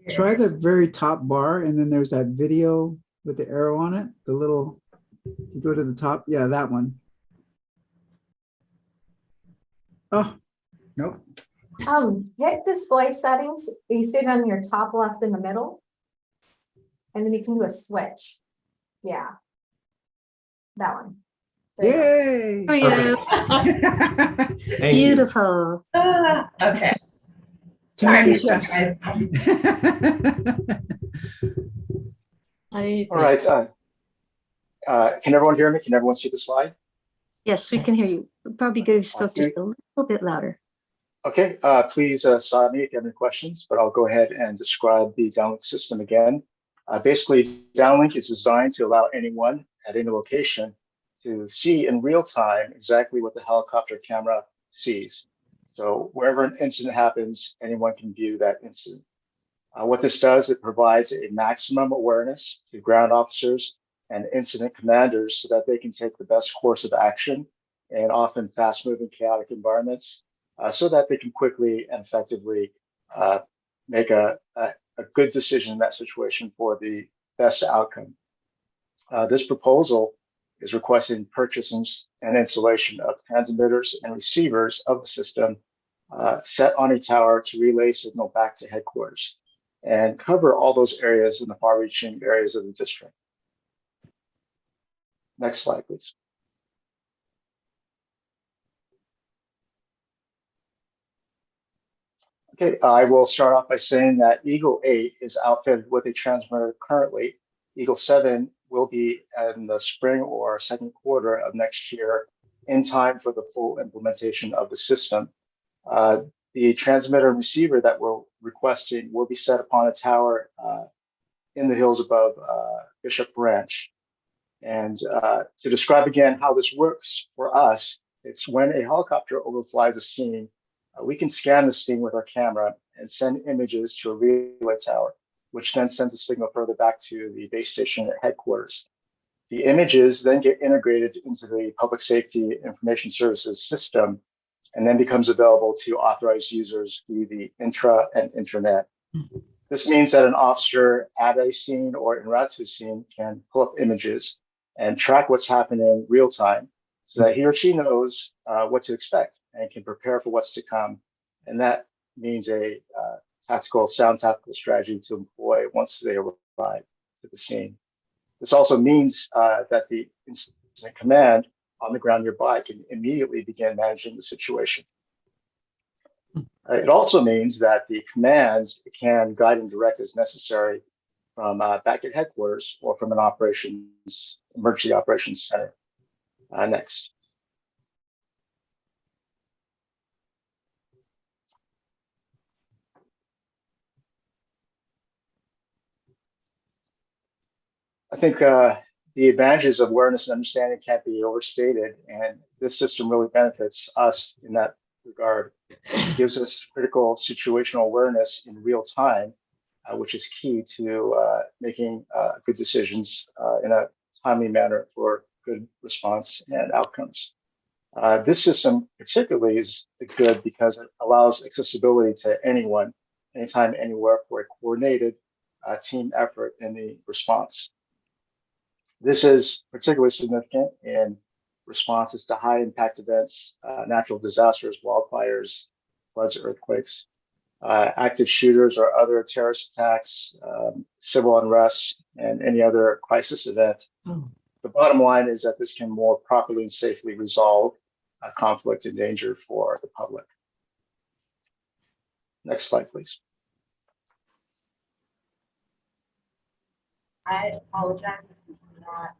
Try the very top bar, and then there's that video with the arrow on it. The little, you go to the top. Yeah, that one. Oh, nope. Hit display settings. You see it on your top left in the middle. And then you can do a switch. Yeah. That one. There you go. Yay! Thank you. Beautiful. Okay. Too many Sorry, chefs. guys. All right. Can everyone hear me? Can everyone see the slide? Yes, we can hear you. It'd probably be good if you spoke just a little bit louder. Okay, please stop me if you have any questions, but I'll go ahead and describe the downlink system again. Basically, downlink is designed to allow anyone at any location to see in real time exactly what the helicopter camera sees. So wherever an incident happens, anyone can view that incident. What this does, it provides a maximum awareness to ground officers and incident commanders so that they can take the best course of action in often fast-moving, chaotic environments, so that they can quickly and effectively make a good decision in that situation for the best outcome. This proposal is requesting purchase and installation of transmitters and receivers of the system set on a tower to relay signal back to headquarters and cover all those areas in the far-reaching areas of the district. Next slide, please. Okay, I will start off by saying that Eagle 8 is outfitted with a transmitter currently. Eagle 7 will be in the spring or second quarter of next year in time for the full implementation of the system. The transmitter and receiver that we're requesting will be set upon a tower in the hills above Bishop Branch. And to describe again how this works for us, it's when a helicopter overflies a scene, we can scan the scene with our camera and send images to a relay tower, which then sends a signal further back to the base station at headquarters. The images then get integrated into the public safety information services system and then becomes available to authorized users through the intra and internet. This means that an officer at a scene or en route to a scene can pull up images and track what's happening real time so that he or she knows what to expect and can prepare for what's to come. And that means a sound tactical strategy to employ once they arrive to the scene. This also means that the incident command on the ground nearby can immediately begin managing the situation. It also means that the commands can guide and direct as necessary from back at headquarters or from an emergency operations center. Next. I think the advantages of awareness and understanding can't be overstated, and this system really benefits us in that regard. It gives us critical situational awareness in real time, which is key to making good decisions in a timely manner for good response and outcomes. This system particularly is good because it allows accessibility to anyone, anytime, anywhere for a coordinated team effort in the response. This is particularly significant in responses to high impact events, natural disasters, wildfires, floods, earthquakes, active shooters or other terrorist attacks, civil unrest, and any other crisis event. The bottom line is that this can more properly and safely resolve conflict and danger for the public. Next slide, please. I apologize, this is not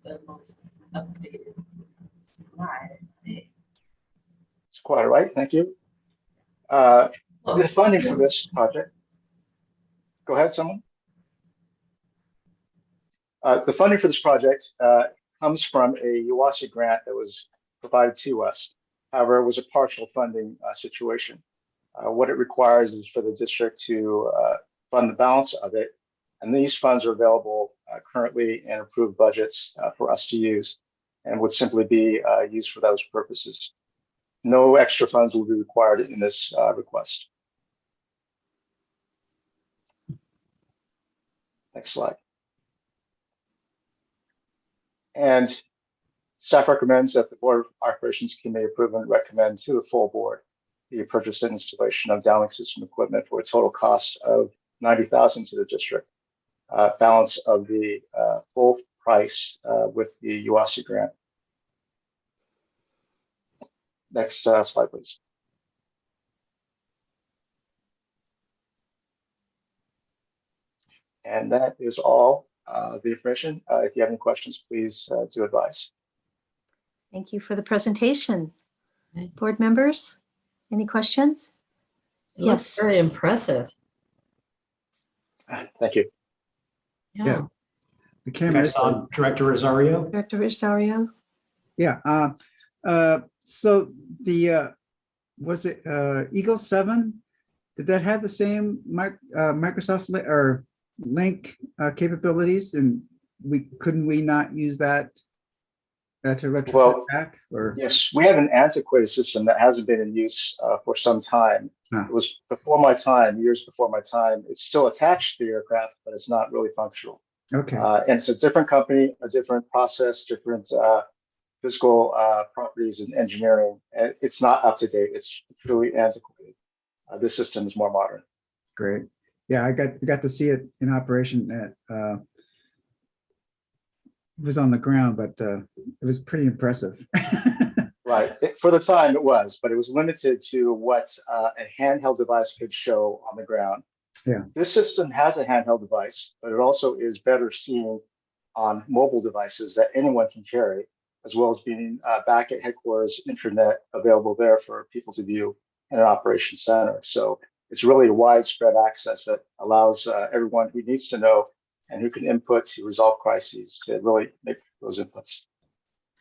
the most updated slide. It's quite all right, thank you. The funding for this project. Go ahead, someone. The funding for this project comes from a UASI grant that was provided to us. However, it was a partial funding situation. What it requires is for the district to fund the balance of it. And these funds are available currently in approved budgets for us to use and would simply be used for those purposes. No extra funds will be required in this request. Next slide. And staff recommends that the Board of Operations Committee approve and recommend to the full board the purchase and installation of downlink system equipment for a total cost of $90,000 to the district. Balance of the full price with the UASI grant. Next slide, please. And that is all the information. If you have any questions, please do advise. Thank you for the presentation. Board members, any questions? It looks very impressive. Thank you. Yeah. The camera. Next on, Director Rosario. Director Rosario. Yeah. So the was it Eagle 7? Did that have the same Microsoft link capabilities? And couldn't we not use that to retrofit back? Or yes, we have an antiquated system that hasn't been in use for some time. It was before my time, years before my time. It's still attached to the aircraft, but it's not really functional. Okay. And it's a different company, a different process, different physical properties and engineering. And it's not up to date. It's truly antiquated. This system is more modern. Great. Yeah, I got to see it in operation at it was on the ground, but it was pretty impressive. Right. For the time it was, but it was limited to what a handheld device could show on the ground. Yeah. This system has a handheld device, but it also is better seen on mobile devices that anyone can carry, as well as being back at headquarters, intranet available there for people to view in an operations center. So it's really a widespread access that allows everyone who needs to know and who can input to resolve crises to really make those inputs.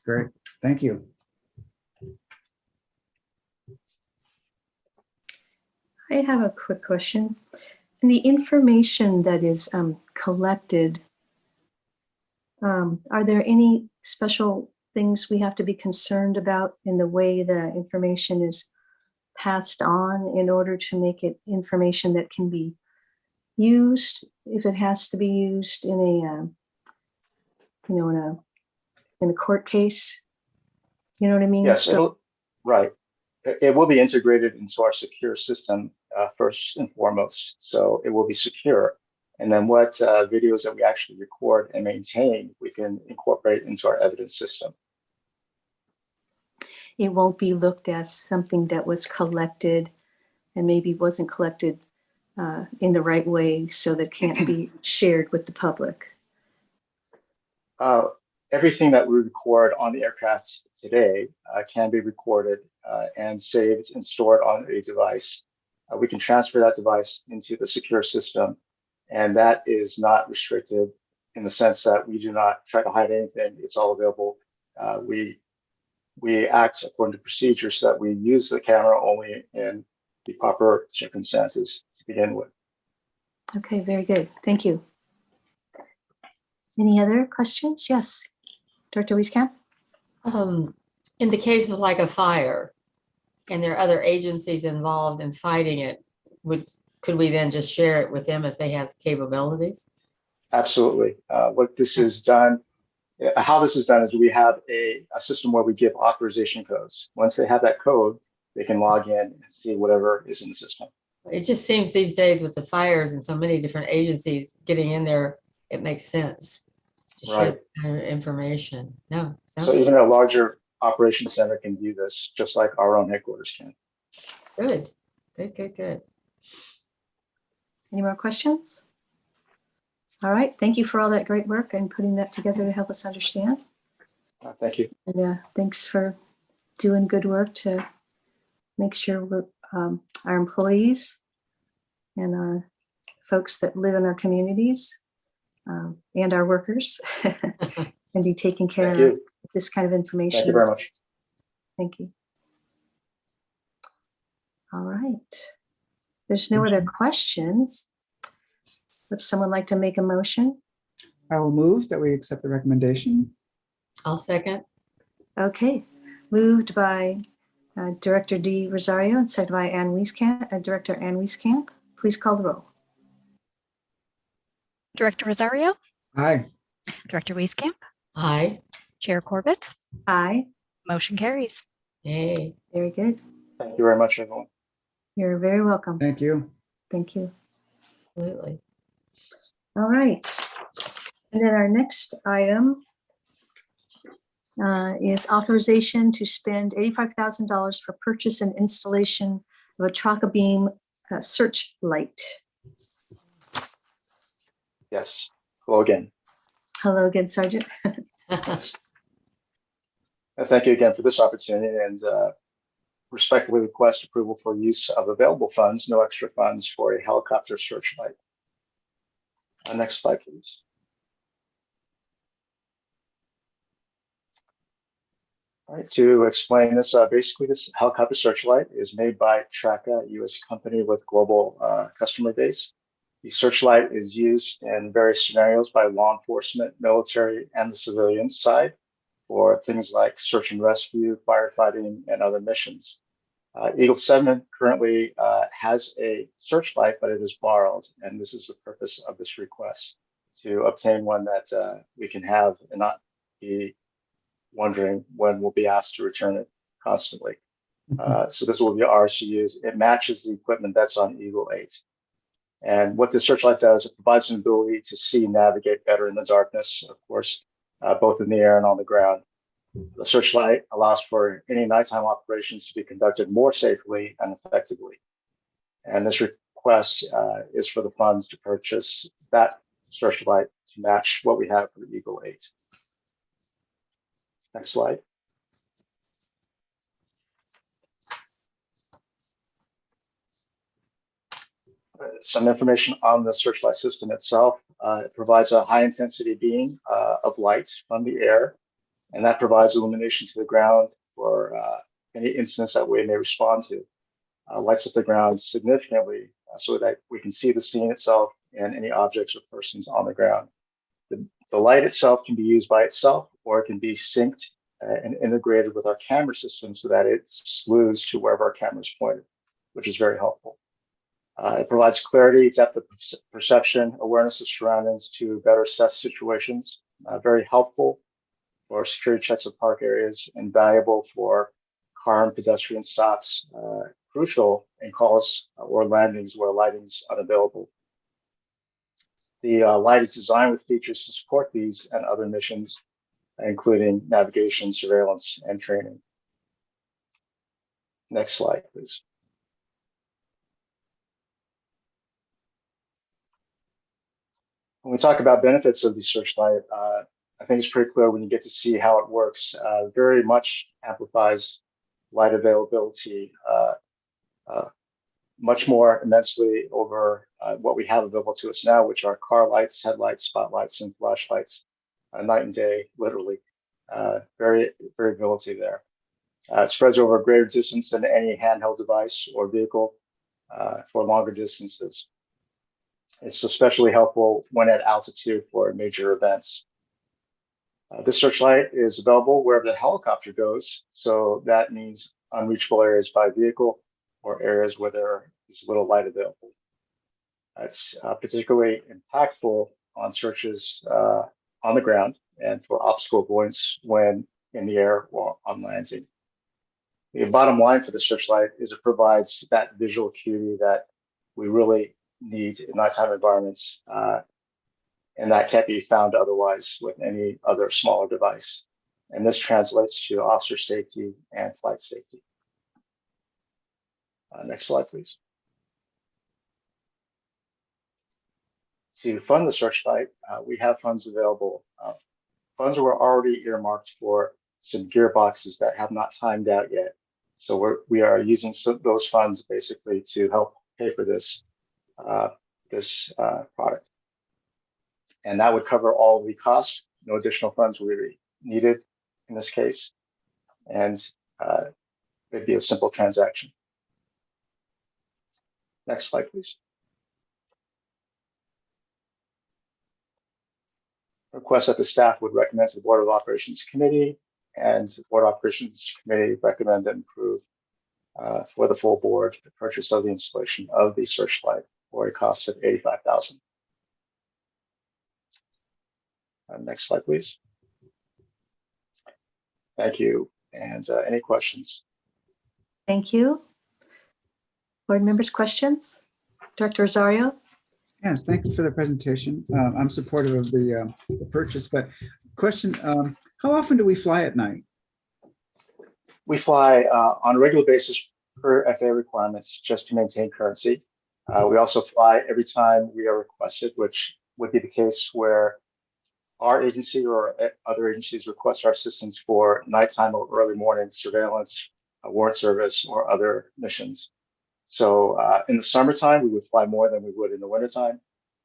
Great. Thank you. I have a quick question. In the information that is collected Are there any special things we have to be concerned about in the way the information is passed on in order to make it information that can be used if it has to be used in a, in a court case? You know what I mean? Yes, right. It will be integrated into our secure system first and foremost. So it will be secure. And then what videos that we actually record and maintain, we can incorporate into our evidence system. It won't be looked as something that was collected and maybe wasn't collected in the right way, so that can't be shared with the public. Everything that we record on the aircraft today can be recorded and saved and stored on a device. We can transfer that device into the secure system, and that is not restricted in the sense that we do not try to hide anything. It's all available. We act according to procedures so that we use the camera only in the proper circumstances to begin with. Okay, very good. Thank you. Any other questions? Yes, Director Wieskamp? In the case of like a fire, and there are other agencies involved in fighting it, could we then just share it with them if they have capabilities? Absolutely. What this is done, how this is done is we have a system where we give authorization codes. Once they have that code, they can log in and see whatever is in the system. It just seems these days with the fires and so many different agencies getting in there, it makes sense to share information. No, so even a larger operations center can do this, just like our own headquarters can. Good, good, good, good. Any more questions? All right, thank you for all that great work and putting that together to help us understand. Thank you. And thanks for doing good work to make sure we're, our employees and our folks that live in our communities and our workers can be taken care of this kind of information. Thank you very much. Thank you. All right. There's no other questions. Would someone like to make a motion? I will move that we accept the recommendation. I'll second. Okay, moved by Director D. Rosario and seconded by Director Ann Wieskamp. Please call the roll. Director Rosario? Aye. Director Wieskamp? Aye. Chair Corbett? Aye. Motion carries. Yay. Very good. Thank you very much, everyone. You're very welcome. Thank you. Thank you. Absolutely. All right. And then our next item is authorization to spend $85,000 for purchase and installation of a Traca-beam searchlight. Yes. Hello again. Hello again, Sergeant. Yes. And thank you again for this opportunity, and respectfully request approval for use of available funds, no extra funds, for a helicopter searchlight. Next slide, please. All right, to explain this, basically this helicopter searchlight is made by Traca, a U.S. company with global customer base. The searchlight is used in various scenarios by law enforcement, military, and the civilian side for things like search and rescue, firefighting, and other missions. Eagle 7 currently has a searchlight, but it is borrowed, and this is the purpose of this request, to obtain one that we can have and not be wondering when we'll be asked to return it constantly. So this will be ours to use. It matches the equipment that's on Eagle 8. And what this searchlight does, it provides an ability to see and navigate better in the darkness, of course, both in the air and on the ground. The searchlight allows for any nighttime operations to be conducted more safely and effectively. And this request is for the funds to purchase that searchlight to match what we have for the Eagle 8. Next slide. Some information on the searchlight system itself. It provides a high intensity beam of light from the air, and that provides illumination to the ground for any incidents that we may respond to. Lights up the ground significantly so that we can see the scene itself and any objects or persons on the ground. The The light itself can be used by itself, or it can be synced and integrated with our camera system so that it slews to wherever our camera is pointed, which is very helpful. It provides clarity, depth of perception, awareness of surroundings to better assess situations. Very helpful for security checks of park areas, and valuable for car and pedestrian stops. Crucial in calls or landings where lighting is unavailable. The light is designed with features to support these and other missions, including navigation, surveillance, and training. Next slide, please. When we talk about benefits of the Searchlight, I think it's pretty clear when you get to see how it works. Very much amplifies light availability, much more immensely over what we have available to us now, which are car lights, headlights, spotlights, and flashlights, night and day, literally. Very variability there. It spreads over a greater distance than any handheld device or vehicle for longer distances. It's especially helpful when at altitude for major events. This Searchlight is available wherever the helicopter goes, so that means unreachable areas by vehicle or areas where there is little light available. It's particularly impactful on searches on the ground and for obstacle avoidance when in the air or on landing. The bottom line for the Searchlight is it provides that visual acuity that we really need in nighttime environments, and that can't be found otherwise with any other smaller device. And this translates to officer safety and flight safety. Next slide, please. To fund the Searchlight, we have funds available. Funds were already earmarked for some gearboxes that have not timed out yet. So we are using those funds basically to help pay for this product. And that would cover all of the costs. No additional funds will be needed in this case. And it'd be a simple transaction. Next slide, please. Request that the staff would recommend to the Board of Operations Committee, and the Board of Operations Committee recommend and approve for the full board the purchase of the installation of the Searchlight for a cost of $85,000. Next slide, please. Thank you. And any questions? Thank you. Board members, questions? Director Rosario? Yes, thank you for the presentation. I'm supportive of the purchase, but question, how often do we fly at night? We fly on a regular basis per FAA requirements just to maintain currency. We also fly every time we are requested, which would be the case where our agency or other agencies request our assistance for nighttime or early morning surveillance, warrant service, or other missions. So in the summertime, we would fly more than we would in the wintertime.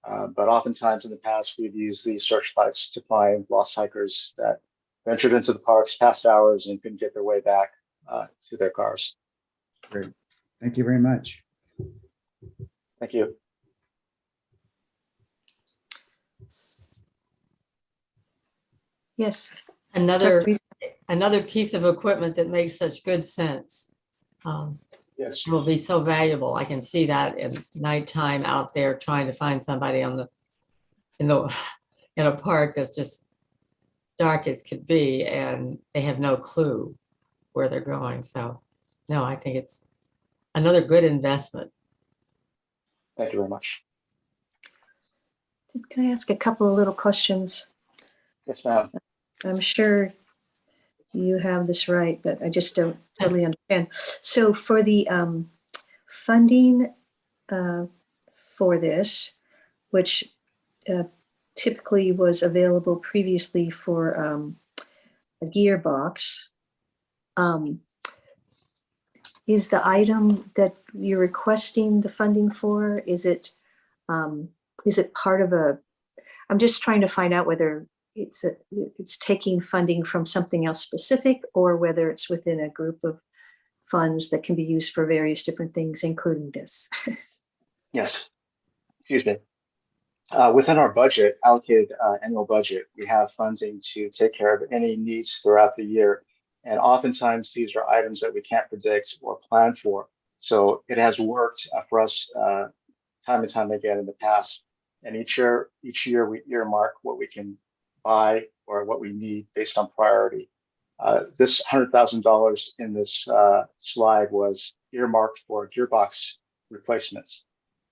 But oftentimes in the past, we've used these Searchlights to find lost hikers that ventured into the parks past hours and couldn't get their way back to their cars. Great. Thank you very much. Thank you. Yes. Another piece of equipment that makes such good sense. Yes. Will be so valuable. I can see that in nighttime out there trying to find somebody in a park that's just dark as could be, and they have no clue where they're going. So no, I think it's another good investment. Thank you very much. Can I ask a couple of little questions? Yes, ma'am. I'm sure you have this right, but I just don't totally understand. So for the funding for this, which typically was available previously for a gearbox, is the item that you're requesting the funding for, is it part of a, I'm just trying to find out whether it's taking funding from something else specific, or whether it's within a group of funds that can be used for various different things, including this. Yes. Excuse me. Within our budget, allocated annual budget, we have funding to take care of any needs throughout the year. And oftentimes these are items that we can't predict or plan for. So it has worked for us time and time again in the past. And each year we earmark what we can buy or what we need based on priority. This $100,000 in this slide was earmarked for gearbox replacements.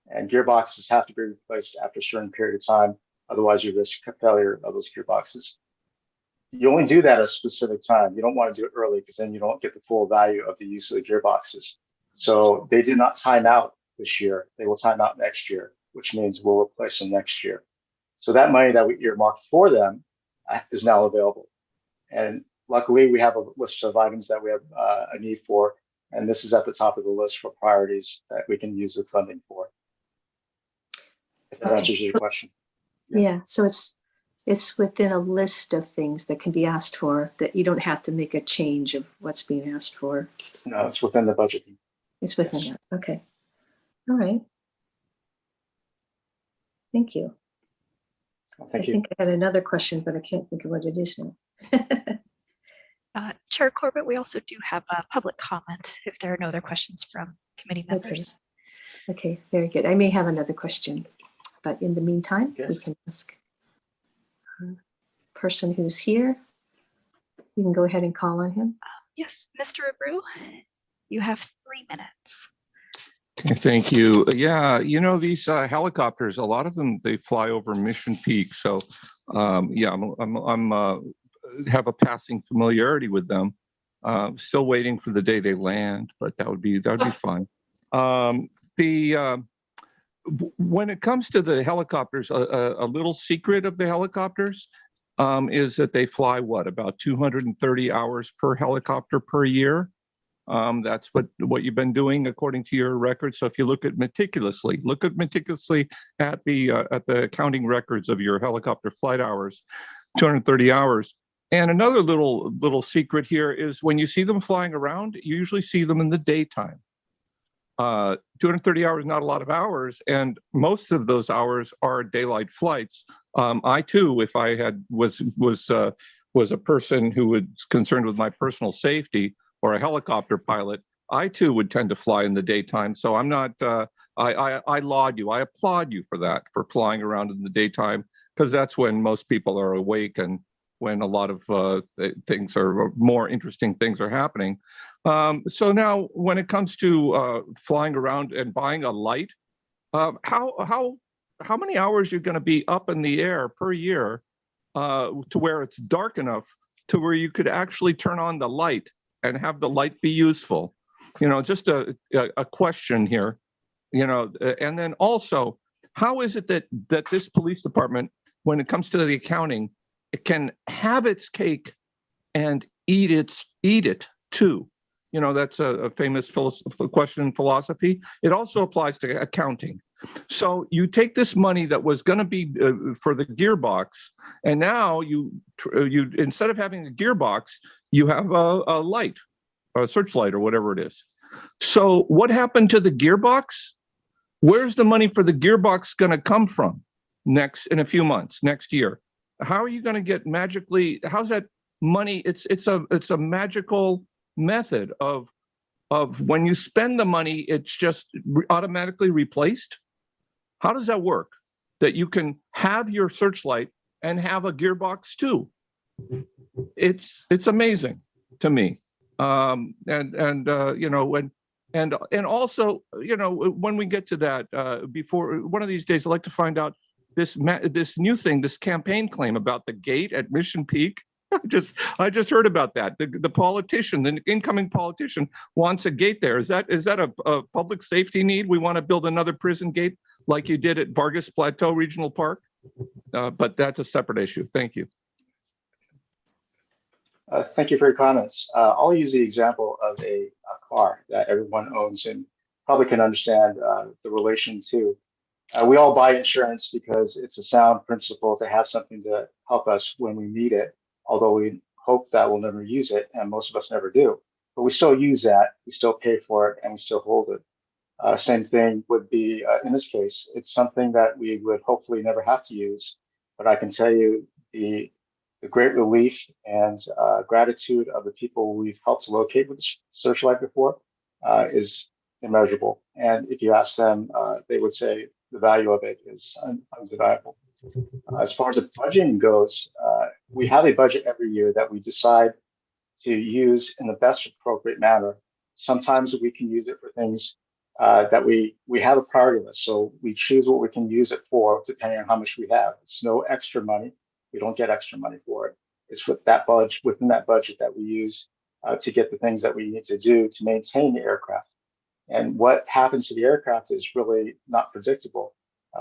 And gearboxes have to be replaced after a certain period of time. Otherwise, you risk failure of those gearboxes. You only do that at a specific time. You don't want to do it early because then you don't get the full value of the use of the gearboxes. So they did not time out this year. They will time out next year, which means we'll replace them next year. So that money that we earmarked for them is now available. And luckily, we have a list of items that we have a need for. And this is at the top of the list for priorities that we can use the funding for. If that answers your question. Yeah, so it's within a list of things that can be asked for, that you don't have to make a change of what's being asked for. No, it's within the budget. It's within that. Okay. All right. Thank you. Well, thank I you. think I had another question, but I can't think of what it is now. Chair Corbett, we also do have a public comment if there are no other questions from committee members. Okay, very good. I may have another question, but in the meantime, Yes. we can ask a person who's here. You can go ahead and call on him. Yes, Mr. Abreu, you have 3 minutes. Okay, thank you. Yeah, you know, these helicopters, a lot of them, they fly over Mission Peak. So yeah, I'm have a passing familiarity with them. Still waiting for the day they land, but that would be fine. When it comes to the helicopters, a little secret of the helicopters is that they fly about 230 hours per helicopter per year. That's what you've been doing according to your records. So if you look meticulously at the accounting records of your helicopter flight hours, 230 hours. And another little secret here is when you see them flying around, you usually see them in the daytime. 230 hours, not a lot of hours, and most of those hours are daylight flights. I too, if I was a person who was concerned with my personal safety, or a helicopter pilot, I too would tend to fly in the daytime. So I'm not. I laud you. I applaud you for that, for flying around in the daytime, because that's when most people are awake and when a lot of things are more interesting things are happening. So now, when it comes to flying around and buying a light, how many hours you're going to be up in the air per year to where it's dark enough to where you could actually turn on the light and have the light be useful? You know, just a question here. You know, and then also, how is it that this police department, when it comes to the accounting, it can have its cake and eat it too? You know, that's a famous question in philosophy. It also applies to accounting. So you take this money that was going to be for the gearbox, and now you instead of having a gearbox, you have a light, a searchlight, or whatever it is. So what happened to the gearbox? Where's the money for the gearbox going to come from in a few months, next year? How are you going to get magically? How's that money? It's a magical method of when you spend the money, it's just automatically replaced. How does that work? That you can have your searchlight and have a gearbox too. It's amazing to me. You know, and also, you know, when we get to that, before one of these days, I'd like to find out this new thing, this campaign claim about the gate at Mission Peak. I just heard about that. The politician, the incoming politician, wants a gate there. Is that a public safety need? We want to build another prison gate like you did at Vargas Plateau Regional Park, but that's a separate issue. Thank you. Thank you for your comments. I'll use the example of a car that everyone owns and probably can understand the relation to. We all buy insurance because it's a sound principle to have something to help us when we need it, although we hope that we'll never use it, and most of us never do. But we still use that, we still pay for it, and we still hold it. Same thing would be in this case. It's something that we would hopefully never have to use, but I can tell you the great relief and gratitude of the people we've helped to locate with Searchlight before is immeasurable. And if you ask them, they would say the value of it is undeniable. As far as the budgeting goes, we have a budget every year that we decide to use in the best appropriate manner. Sometimes we can use it for things that we have a priority list. So we choose what we can use it for, depending on how much we have. It's no extra money. We don't get extra money for it. It's with that budget, within that budget that we use to get the things that we need to do to maintain the aircraft. And what happens to the aircraft is really not predictable.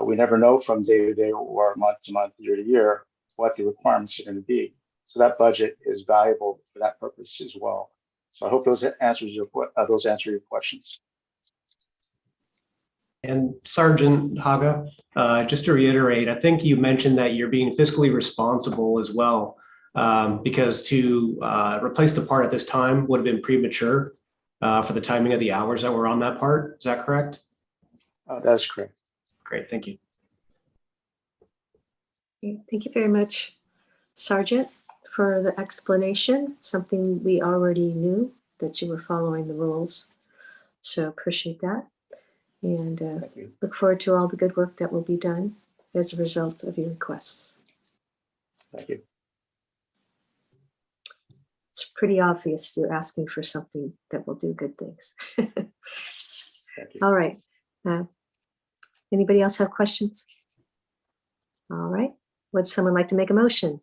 We never know from day to day or month to month, year to year, what the requirements are going to be. So that budget is valuable for that purpose as well. So I hope those answer your questions. And Sergeant Haga, just to reiterate, I think you mentioned that you're being fiscally responsible as well, because to replace the part at this time would have been premature for the timing of the hours that were on that part. Is that correct? That is correct. Great, thank you. Thank you very much, Sergeant, for the explanation. Something we already knew, that you were following the rules. So appreciate that. And look forward to all the good work that will be done as a result of your requests. Thank you. It's pretty obvious you're asking for something that will do good things. Thank you. All right. Anybody else have questions? All right. Would someone like to make a motion?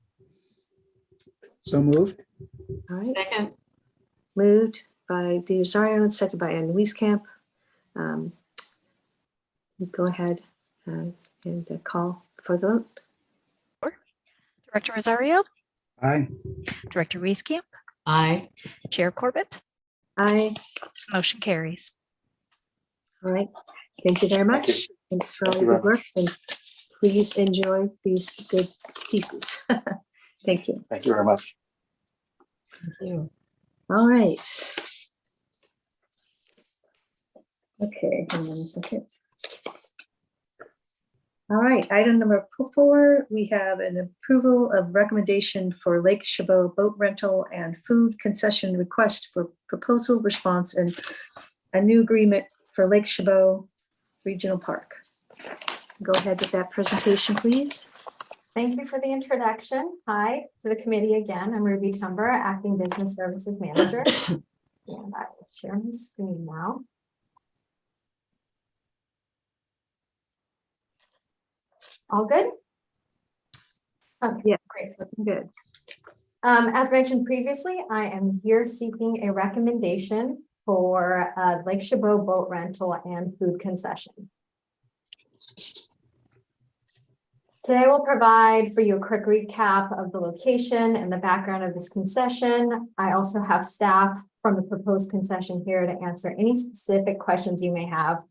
So moved. All right. Second. Moved by Di Rosario and seconded by Ann Wieskamp. Go ahead and call for the vote. Director Rosario, Aye. Director Wieskamp, Aye. Chair Corbett, Aye. motion carries. All right. Thank you very much. you. Thanks for all Thank your you good work. And please enjoy these good pieces. Thank you. Thank you very much. Thank you. All right. Okay, hang on a second. All right, item number 4, we have an approval of recommendation for Lake Chabot boat rental and food concession request for proposal response and a new agreement for Lake Chabot Regional Park. Go ahead with that presentation, please. Thank you for the introduction. Hi to the committee again. I'm Ruby Tumber, Acting Business Services Manager. And I will share my screen now. All good? Okay, Yeah. great. Good. As mentioned previously, I am here seeking a recommendation for Lake Chabot boat rental and food concession. Today we'll provide for you a quick recap of the location and the background of this concession. I also have staff from the proposed concession here to answer any specific questions you may have.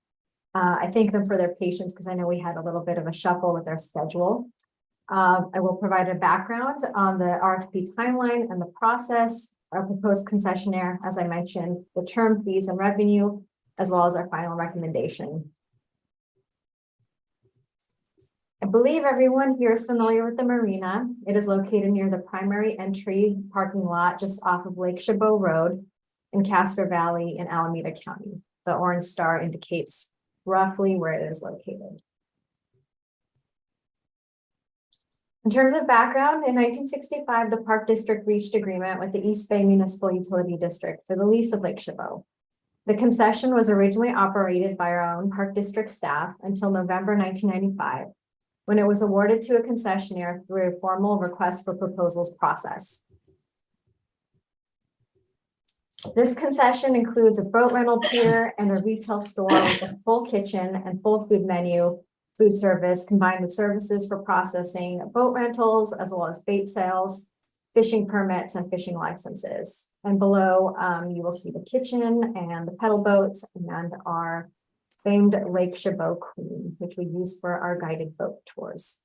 I thank them for their patience because I know we had a little bit of a shuffle with their schedule. I will provide a background on the RFP timeline and the process, our proposed concessionaire, as I mentioned, the term, fees, and revenue, as well as our final recommendation. I believe everyone here is familiar with the marina. It is located near the primary entry parking lot just off of Lake Chabot Road in Castro Valley in Alameda County. The orange star indicates roughly where it is located. In terms of background, in 1965, the Park District reached agreement with the East Bay Municipal Utility District for the lease of Lake Chabot. The concession was originally operated by our own Park District staff until November 1995, when it was awarded to a concessionaire through a formal request for proposals process. This concession includes a boat rental pier and a retail store with a full kitchen and full food menu, food service combined with services for processing boat rentals, as well as bait sales, fishing permits, and fishing licenses. And below, you will see the kitchen and the pedal boats and our famed Lake Chabot Queen, which we use for our guided boat tours.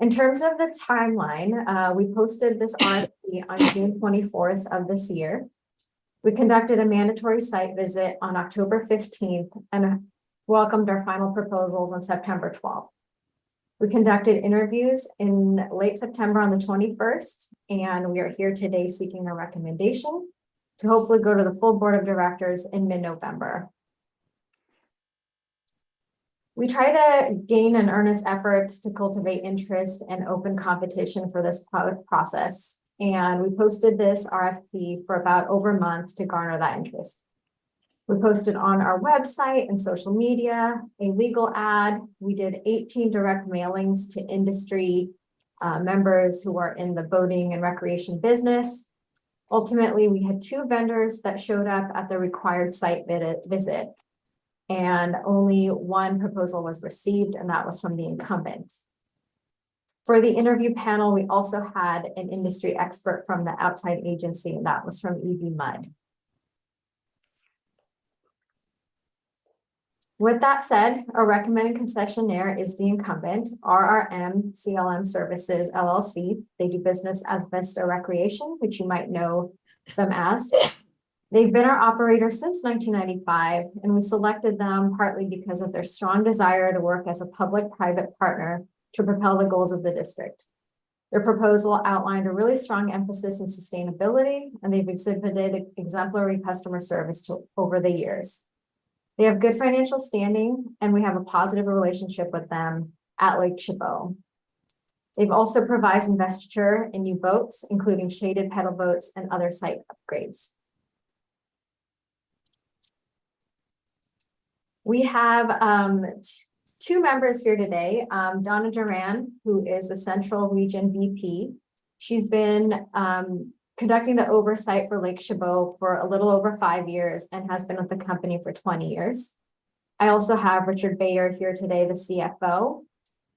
In terms of the timeline, we posted this RFP on June 24th of this year. We conducted a mandatory site visit on October 15th and welcomed our final proposals on September 12th. We conducted interviews in late September on the 21st, and we are here today seeking a recommendation to hopefully go to the full board of directors in mid-November. We try to gain an earnest effort to cultivate interest and open competition for this process. And we posted this RFP for about over a month to garner that interest. We posted on our website and social media, a legal ad. We did 18 direct mailings to industry members who are in the boating and recreation business. Ultimately, we had 2 vendors that showed up at the required site visit. And only 1 proposal was received, and that was from the incumbent. For the interview panel, we also had an industry expert from the outside agency, and that was from EV Mud. With that said, our recommended concessionaire is the incumbent, RRM CLM Services LLC. They do business as Vista Recreation, which you might know them as. They've been our operator since 1995, and we selected them partly because of their strong desire to work as a public-private partner to propel the goals of the district. Their proposal outlined a really strong emphasis in sustainability, and they've exhibited exemplary customer service over the years. They have good financial standing, and we have a positive relationship with them at Lake Chabot. They've also provided investiture in new boats, including shaded pedal boats and other site upgrades. We have 2 members here today. Donna Duran, who is the Central Region VP. She's been conducting the oversight for Lake Chabot for a little over 5 years and has been with the company for 20 years. I also have Richard Bayer here today, the CFO.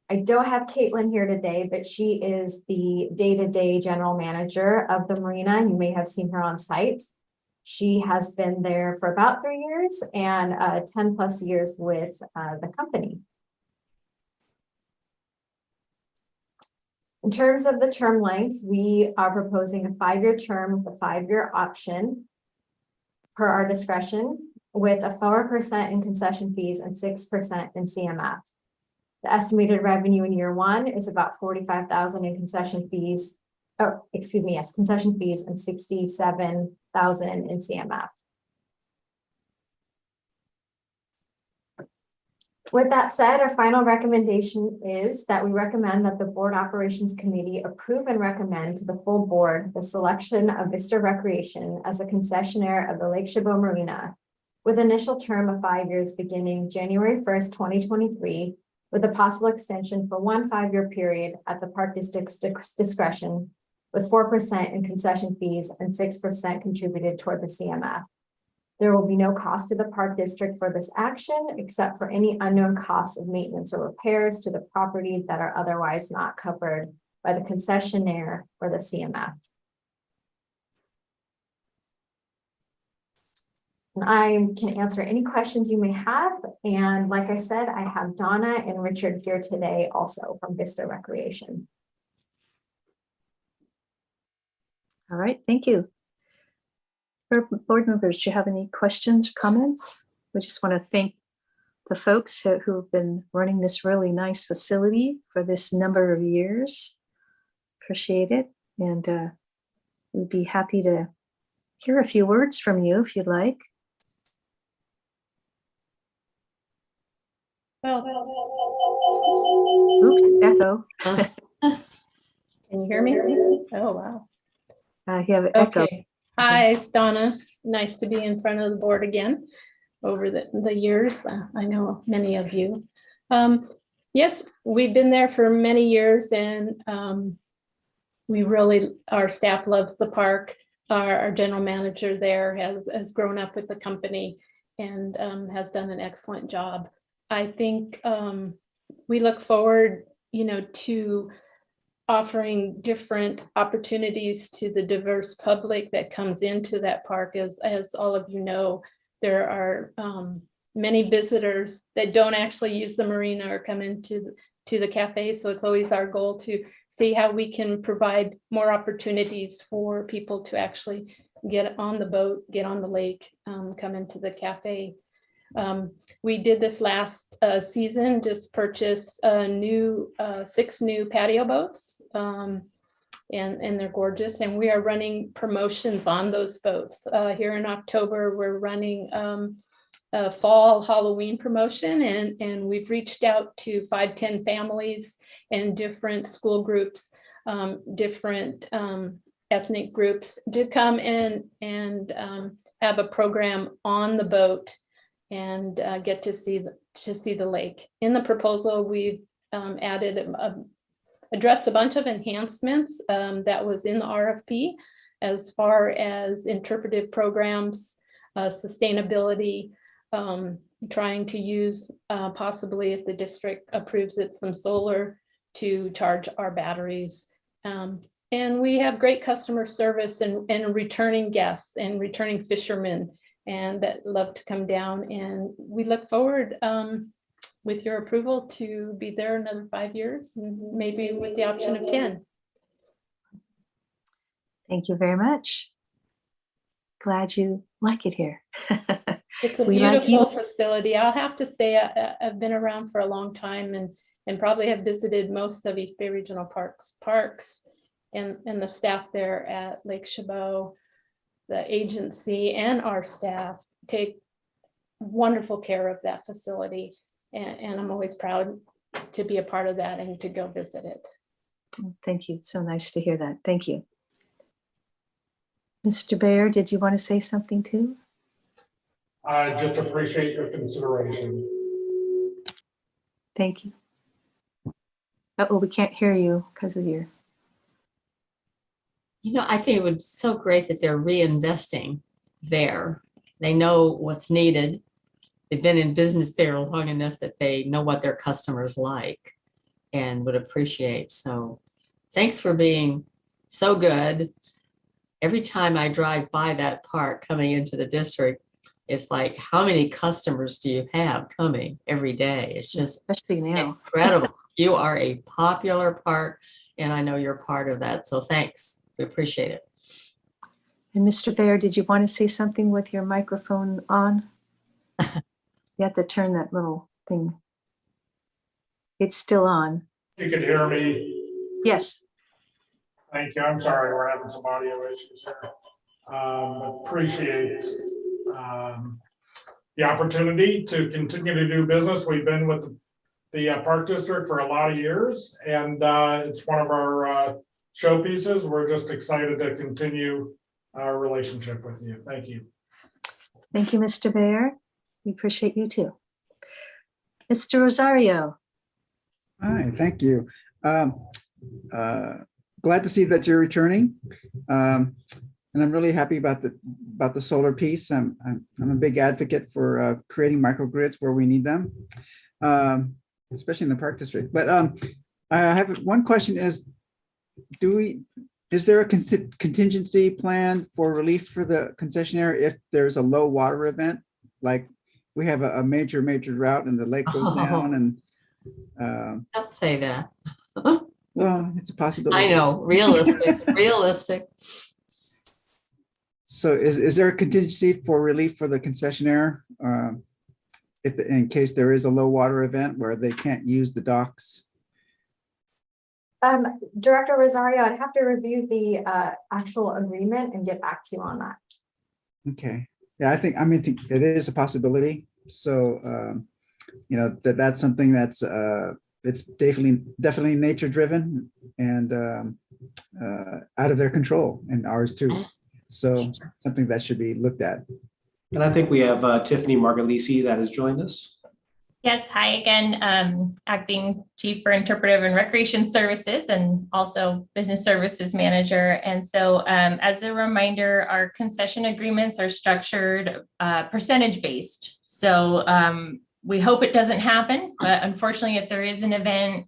I don't have Caitlin here today, but she is the day-to-day general manager of the marina. You may have seen her on site. She has been there for about 3 years and 10 plus years with the company. In terms of the term length, we are proposing a 5-year term with a 5-year option per our discretion with a 4% in concession fees and 6% in CMF. The estimated revenue in year 1 is about $45,000 in concession fees. Oh, excuse me, yes, concession fees and $67,000 in CMF. With that said, our final recommendation is that we recommend that the Board Operations Committee approve and recommend to the full board the selection of Vista Recreation as a concessionaire of the Lake Chabot Marina with initial term of 5 years beginning January 1st, 2023, with a possible extension for 1 5-year period at the Park District's discretion, with 4% in concession fees and 6% contributed toward the CMF. There will be no cost to the Park District for this action, except for any unknown costs of maintenance or repairs to the property that are otherwise not covered by the concessionaire or the CMF. And I can answer any questions you may have. And like I said, I have Donna and Richard here today also from Vista Recreation. All right, thank you. Board members, do you have any questions, comments? We just want to thank the folks who've been running this really nice facility for this number of years. Appreciate it. And we'd be happy to hear a few words from you if you'd like. Oops, echo. Can you hear me? Oh, wow. You have an echo. Okay. Hi, it's Donna. Nice to be in front of the board again over the years. I know many of you. Yes, we've been there for many years, and our staff loves the park. Our general manager there has grown up with the company and has done an excellent job. I think we look forward, to offering different opportunities to the diverse public that comes into that park. As all of you know, there are many visitors that don't actually use the marina or come into the cafe. So it's always our goal to see how we can provide more opportunities for people to actually get on the boat, get on the lake, come into the cafe. We did this last season, just purchase a new 6 new patio boats. And they're gorgeous. And we are running promotions on those boats. Here in October, we're running a fall Halloween promotion, and we've reached out to 5-10 families and different school groups, different ethnic groups to come in and have a program on the boat and get to see the lake. In the proposal, we've added addressed a bunch of enhancements that was in the RFP as far as interpretive programs, sustainability, trying to use possibly, if the district approves it, some solar to charge our batteries. And we have great customer service and returning guests and returning fishermen and that love to come down. And we look forward with your approval to be there another 5 years, and maybe with the option of 10. Thank you very much. Glad you like it here. It's a beautiful facility. I'll have to say I've been around for a long time and probably have visited most of East Bay Regional Parks and the staff there at Lake Chabot. The agency and our staff take wonderful care of that facility. And I'm always proud to be a part of that and to go visit it. Thank you. It's so nice to hear that. Thank you. Mr. Baer, did you want to say something too? I just appreciate your consideration. Thank you. Oh, we can't hear you because of your... You know, I think it would be so great that they're reinvesting there. They know what's needed. They've been in business there long enough that they know what their customers like and would appreciate. So thanks for being so good. Every time I drive by that park coming into the district, it's like, how many customers do you have coming every day? It's just especially now. Incredible. You are a popular park, and I know you're part of that. So thanks. We appreciate it. And Mr. Baer, did you want to say something with your microphone on? You have to turn that little thing. It's still on. You can hear me. Yes. Thank you. I'm sorry, we're having some audio issues here. Appreciate the opportunity to continue to do business. We've been with the Park District for a lot of years, and it's one of our showpieces. We're just excited to continue our relationship with you. Thank you. Thank you, Mr. Baer. We appreciate you too. Mr. Rosario. Hi, thank you. Glad to see that you're returning. And I'm really happy about the solar piece. I'm a big advocate for creating microgrids where we need them, especially in the Park District. But I have one question: is there a contingency plan for relief for the concessionaire if there's a low water event, like we have a major drought and the lake goes down? And don't say that. Well, it's a possibility. I know, realistic. So is there a contingency for relief for the concessionaire in case there is a low water event where they can't use the docks? Director Rosario, I'd have to review the actual agreement and get back to you on that. Okay. Yeah, I think it is a possibility. So, that's something that's it's definitely nature driven and out of their control, and ours too. So something that should be looked at. And I think we have Tiffany Margalisi that has joined us. Yes, hi again, Acting Chief for Interpretive and Recreation Services and also Business Services Manager. And so as a reminder, our concession agreements are structured percentage based. So we hope it doesn't happen, but unfortunately, if there is an event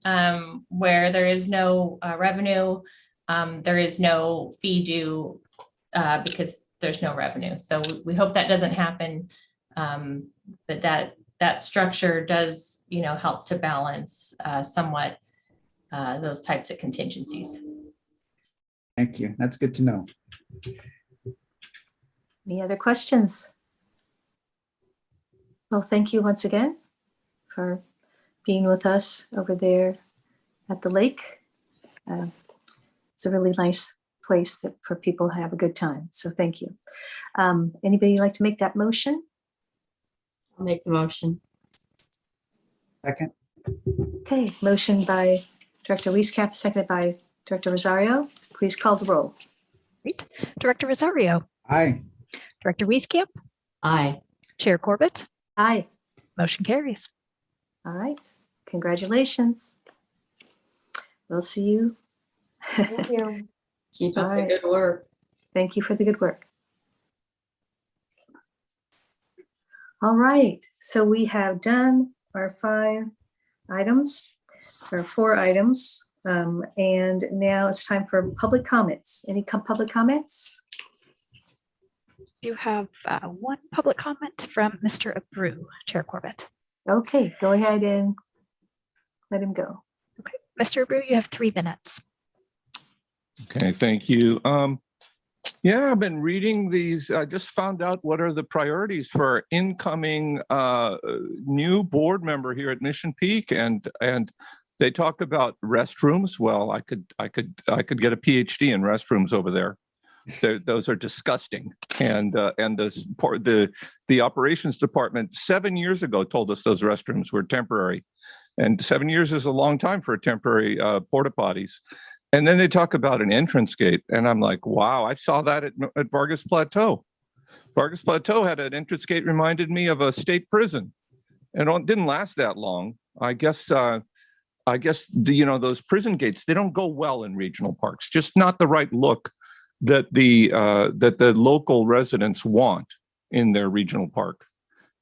where there is no revenue, there is no fee due because there's no revenue. So we hope that doesn't happen, but that structure does, help to balance somewhat those types of contingencies. Thank you. That's good to know. Any other questions? Well, thank you once again for being with us over there at the lake. It's a really nice place that for people to have a good time. So thank you. Anybody like to make that motion? I'll make the motion. Second. Okay, motion by Director Wieskamp, seconded by Director Rosario. Please call the roll. Great. Director Rosario. Aye. Director Wieskamp. Aye. Chair Corbett. Aye. Motion carries. All right. Congratulations. We'll see you. Thank you. Keep All up the right. good work. Thank you for the good work. All right, so we have done our 5 items, or 4 items, and now it's time for public comments. Any public comments? You have one public comment from Mr. Abreu, Chair Corbett. Okay, go ahead and let him go. Okay, Mr. Abreu, you have 3 minutes. Okay, thank you. Yeah, I've been reading these. I just found out what are the priorities for our incoming new board member here at Mission Peak, and they talk about restrooms. Well, I could get a PhD in restrooms over there. Those are disgusting. And the operations department 7 years ago told us those restrooms were temporary, and 7 years is a long time for a temporary porta potties. And then they talk about an entrance gate, and I'm like, wow, I saw that at Vargas Plateau. Vargas Plateau had an entrance gate, reminded me of a state prison, and it didn't last that long. I guess those prison gates, they don't go well in regional parks, just not the right look that the local residents want in their regional park.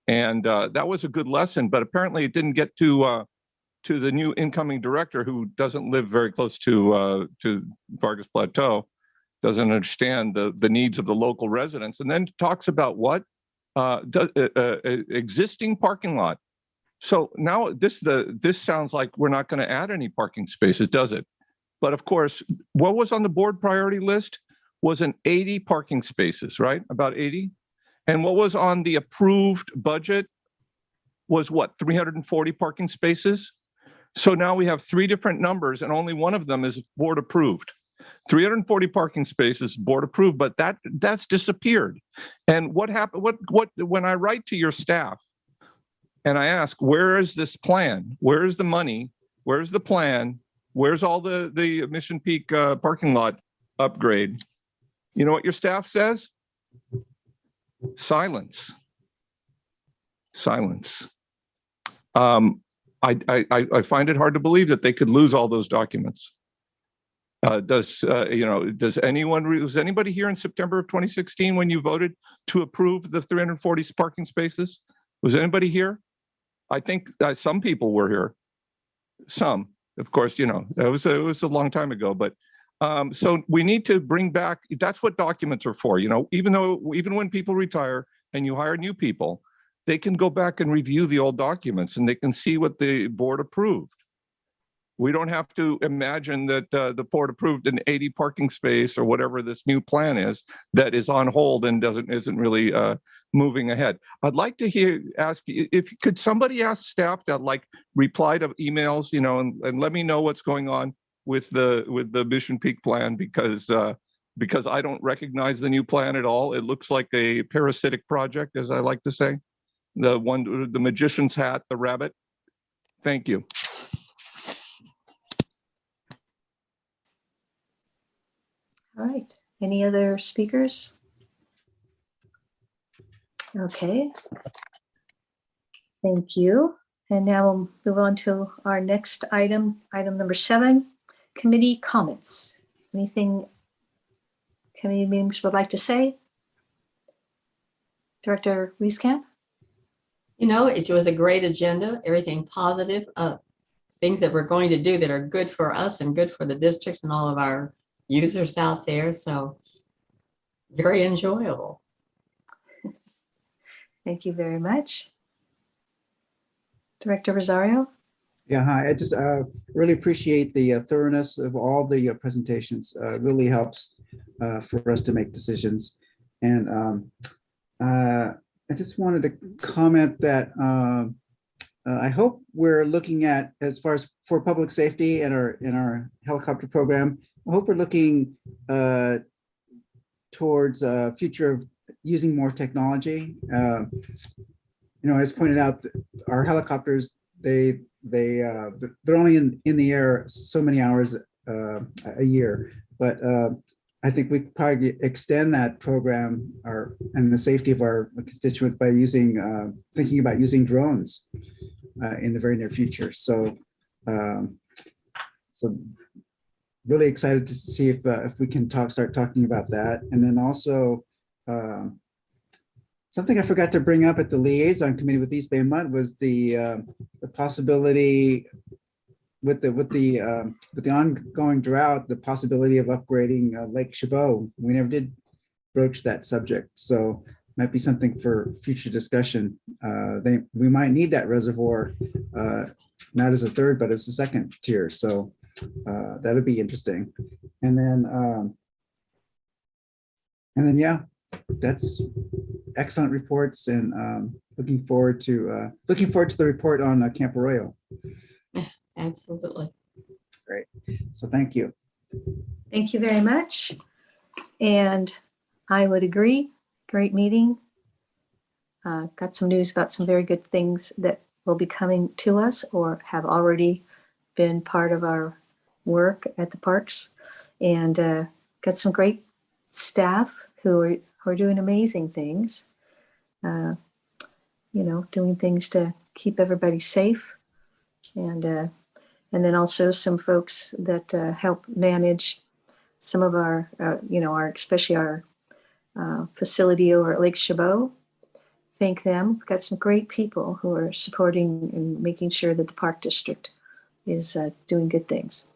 And that was a good lesson, but apparently it didn't get to the new incoming director, who doesn't live very close to Vargas Plateau, doesn't understand the needs of the local residents, and then talks about what existing parking lot. So now this sounds like we're not going to add any parking spaces, does it? But of course, what was on the board priority list was an 80 parking spaces, right? About 80. And what was on the approved budget was what, 340 parking spaces? So now we have 3 different numbers, and only one of them is board approved. 340 parking spaces, board approved, but that's disappeared. And what happened? What when I write to your staff and I ask, where is this plan? Where is the money? Where's the plan? Where's all the Mission Peak parking lot upgrade? You know what your staff says? Silence. Silence. I find it hard to believe that they could lose all those documents. Was anybody here in September of 2016 when you voted to approve the 340 parking spaces? Was anybody here? I think some people were here. Some, of course, it was a long time ago, but so we need to bring back. That's what documents are for. Even when people retire and you hire new people, they can go back and review the old documents and they can see what the board approved. We don't have to imagine that the board approved an 80 parking space or whatever this new plan is that is on hold and isn't really moving ahead. I'd like to ask if could somebody ask staff to reply to emails, and let me know what's going on with the Mission Peak plan, because I don't recognize the new plan at all. It looks like a parasitic project, as I like to say. The magician's hat, the rabbit. Thank you. All right. Any other speakers? Okay. Thank you. And now we'll move on to our next item, item number 7, committee comments. Anything committee members would like to say? Director Wieskamp? It was a great agenda, everything positive, things that we're going to do that are good for us and good for the district and all of our users out there. So very enjoyable. Thank you very much. Director Rosario? Yeah, hi. I just really appreciate the thoroughness of all the presentations. It really helps for us to make decisions. And I just wanted to comment that I hope we're looking at, as far as for public safety and in our helicopter program, I hope we're looking towards a future of using more technology. As pointed out, our helicopters, they're only in the air so many hours a year, but I think we could probably extend that program and the safety of our constituents by thinking about using drones in the very near future. So really excited to see if we can start talking about that. And then also something I forgot to bring up at the liaison committee with East Bay Mud was the possibility with the ongoing drought, the possibility of upgrading Lake Chabot. We never did broach that subject, so might be something for future discussion. We might need that reservoir, not as a third, but as a second tier. So that would be interesting. And then yeah, that's excellent reports, and looking forward to the report on Camp Arroyo. Absolutely. Great. So thank you. Thank you very much. And I would agree. Great meeting. Got some news about some very good things that will be coming to us or have already been part of our work at the parks. And got some great staff who are doing amazing things. Doing things to keep everybody safe. And then also some folks that help manage some of our, especially our facility over at Lake Chabot. Thank them. We've got some great people who are supporting and making sure that the park district is doing good things.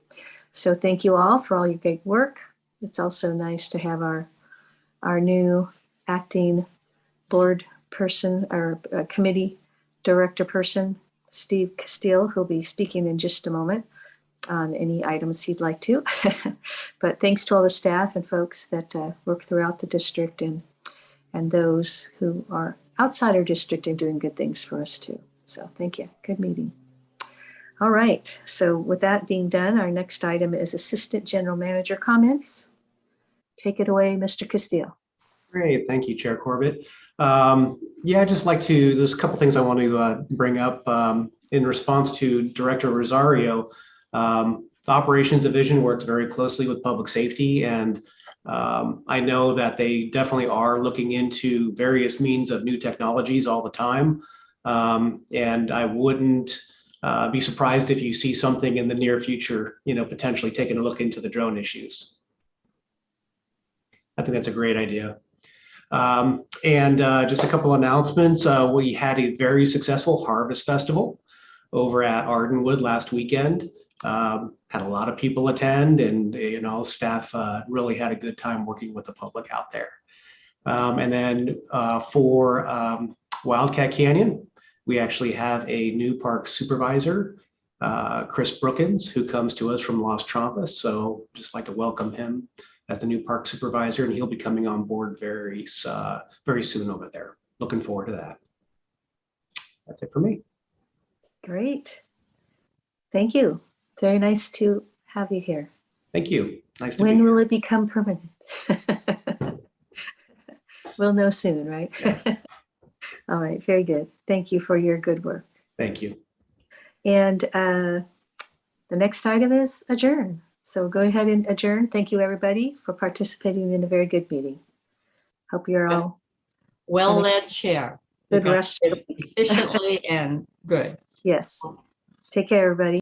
So thank you all for all your great work. It's also nice to have our new acting board person or committee director person, Steve Castile, who'll be speaking in just a moment on any items he'd like to. But thanks to all the staff and folks that work throughout the district and those who are outside our district and doing good things for us too. So thank you. Good meeting. All right. So with that being done, our next item is Assistant General Manager comments. Take it away, Mr. Castile. Great. Thank you, Chair Corbett. I'd just like to, there's a couple things I want to bring up in response to Director Rosario. The Operations Division works very closely with Public Safety, and I know that they definitely are looking into various means of new technologies all the time. And I wouldn't be surprised if you see something in the near future, potentially taking a look into the drone issues. I think that's a great idea. Just a couple announcements. We had a very successful Harvest Festival over at Ardenwood last weekend. Had a lot of people attend, and staff really had a good time working with the public out there. And then for Wildcat Canyon, we actually have a new park supervisor, Chris Brookins, who comes to us from Las Trampas. So just like to welcome him as the new park supervisor, and he'll be coming on board very soon over there. Looking forward to that. That's it for me. Great. Thank you. Very nice to have you here. Thank you. Nice to be here. When will it become permanent? We'll know soon, right? Yes. All right. Very good. Thank you for your good work. Thank you. And the next item is adjourn. So go ahead and adjourn. Thank you, everybody, for participating in a very good meeting. Hope you're all well-led chair. Good rest. Efficiently and good. Yes. Take care, everybody.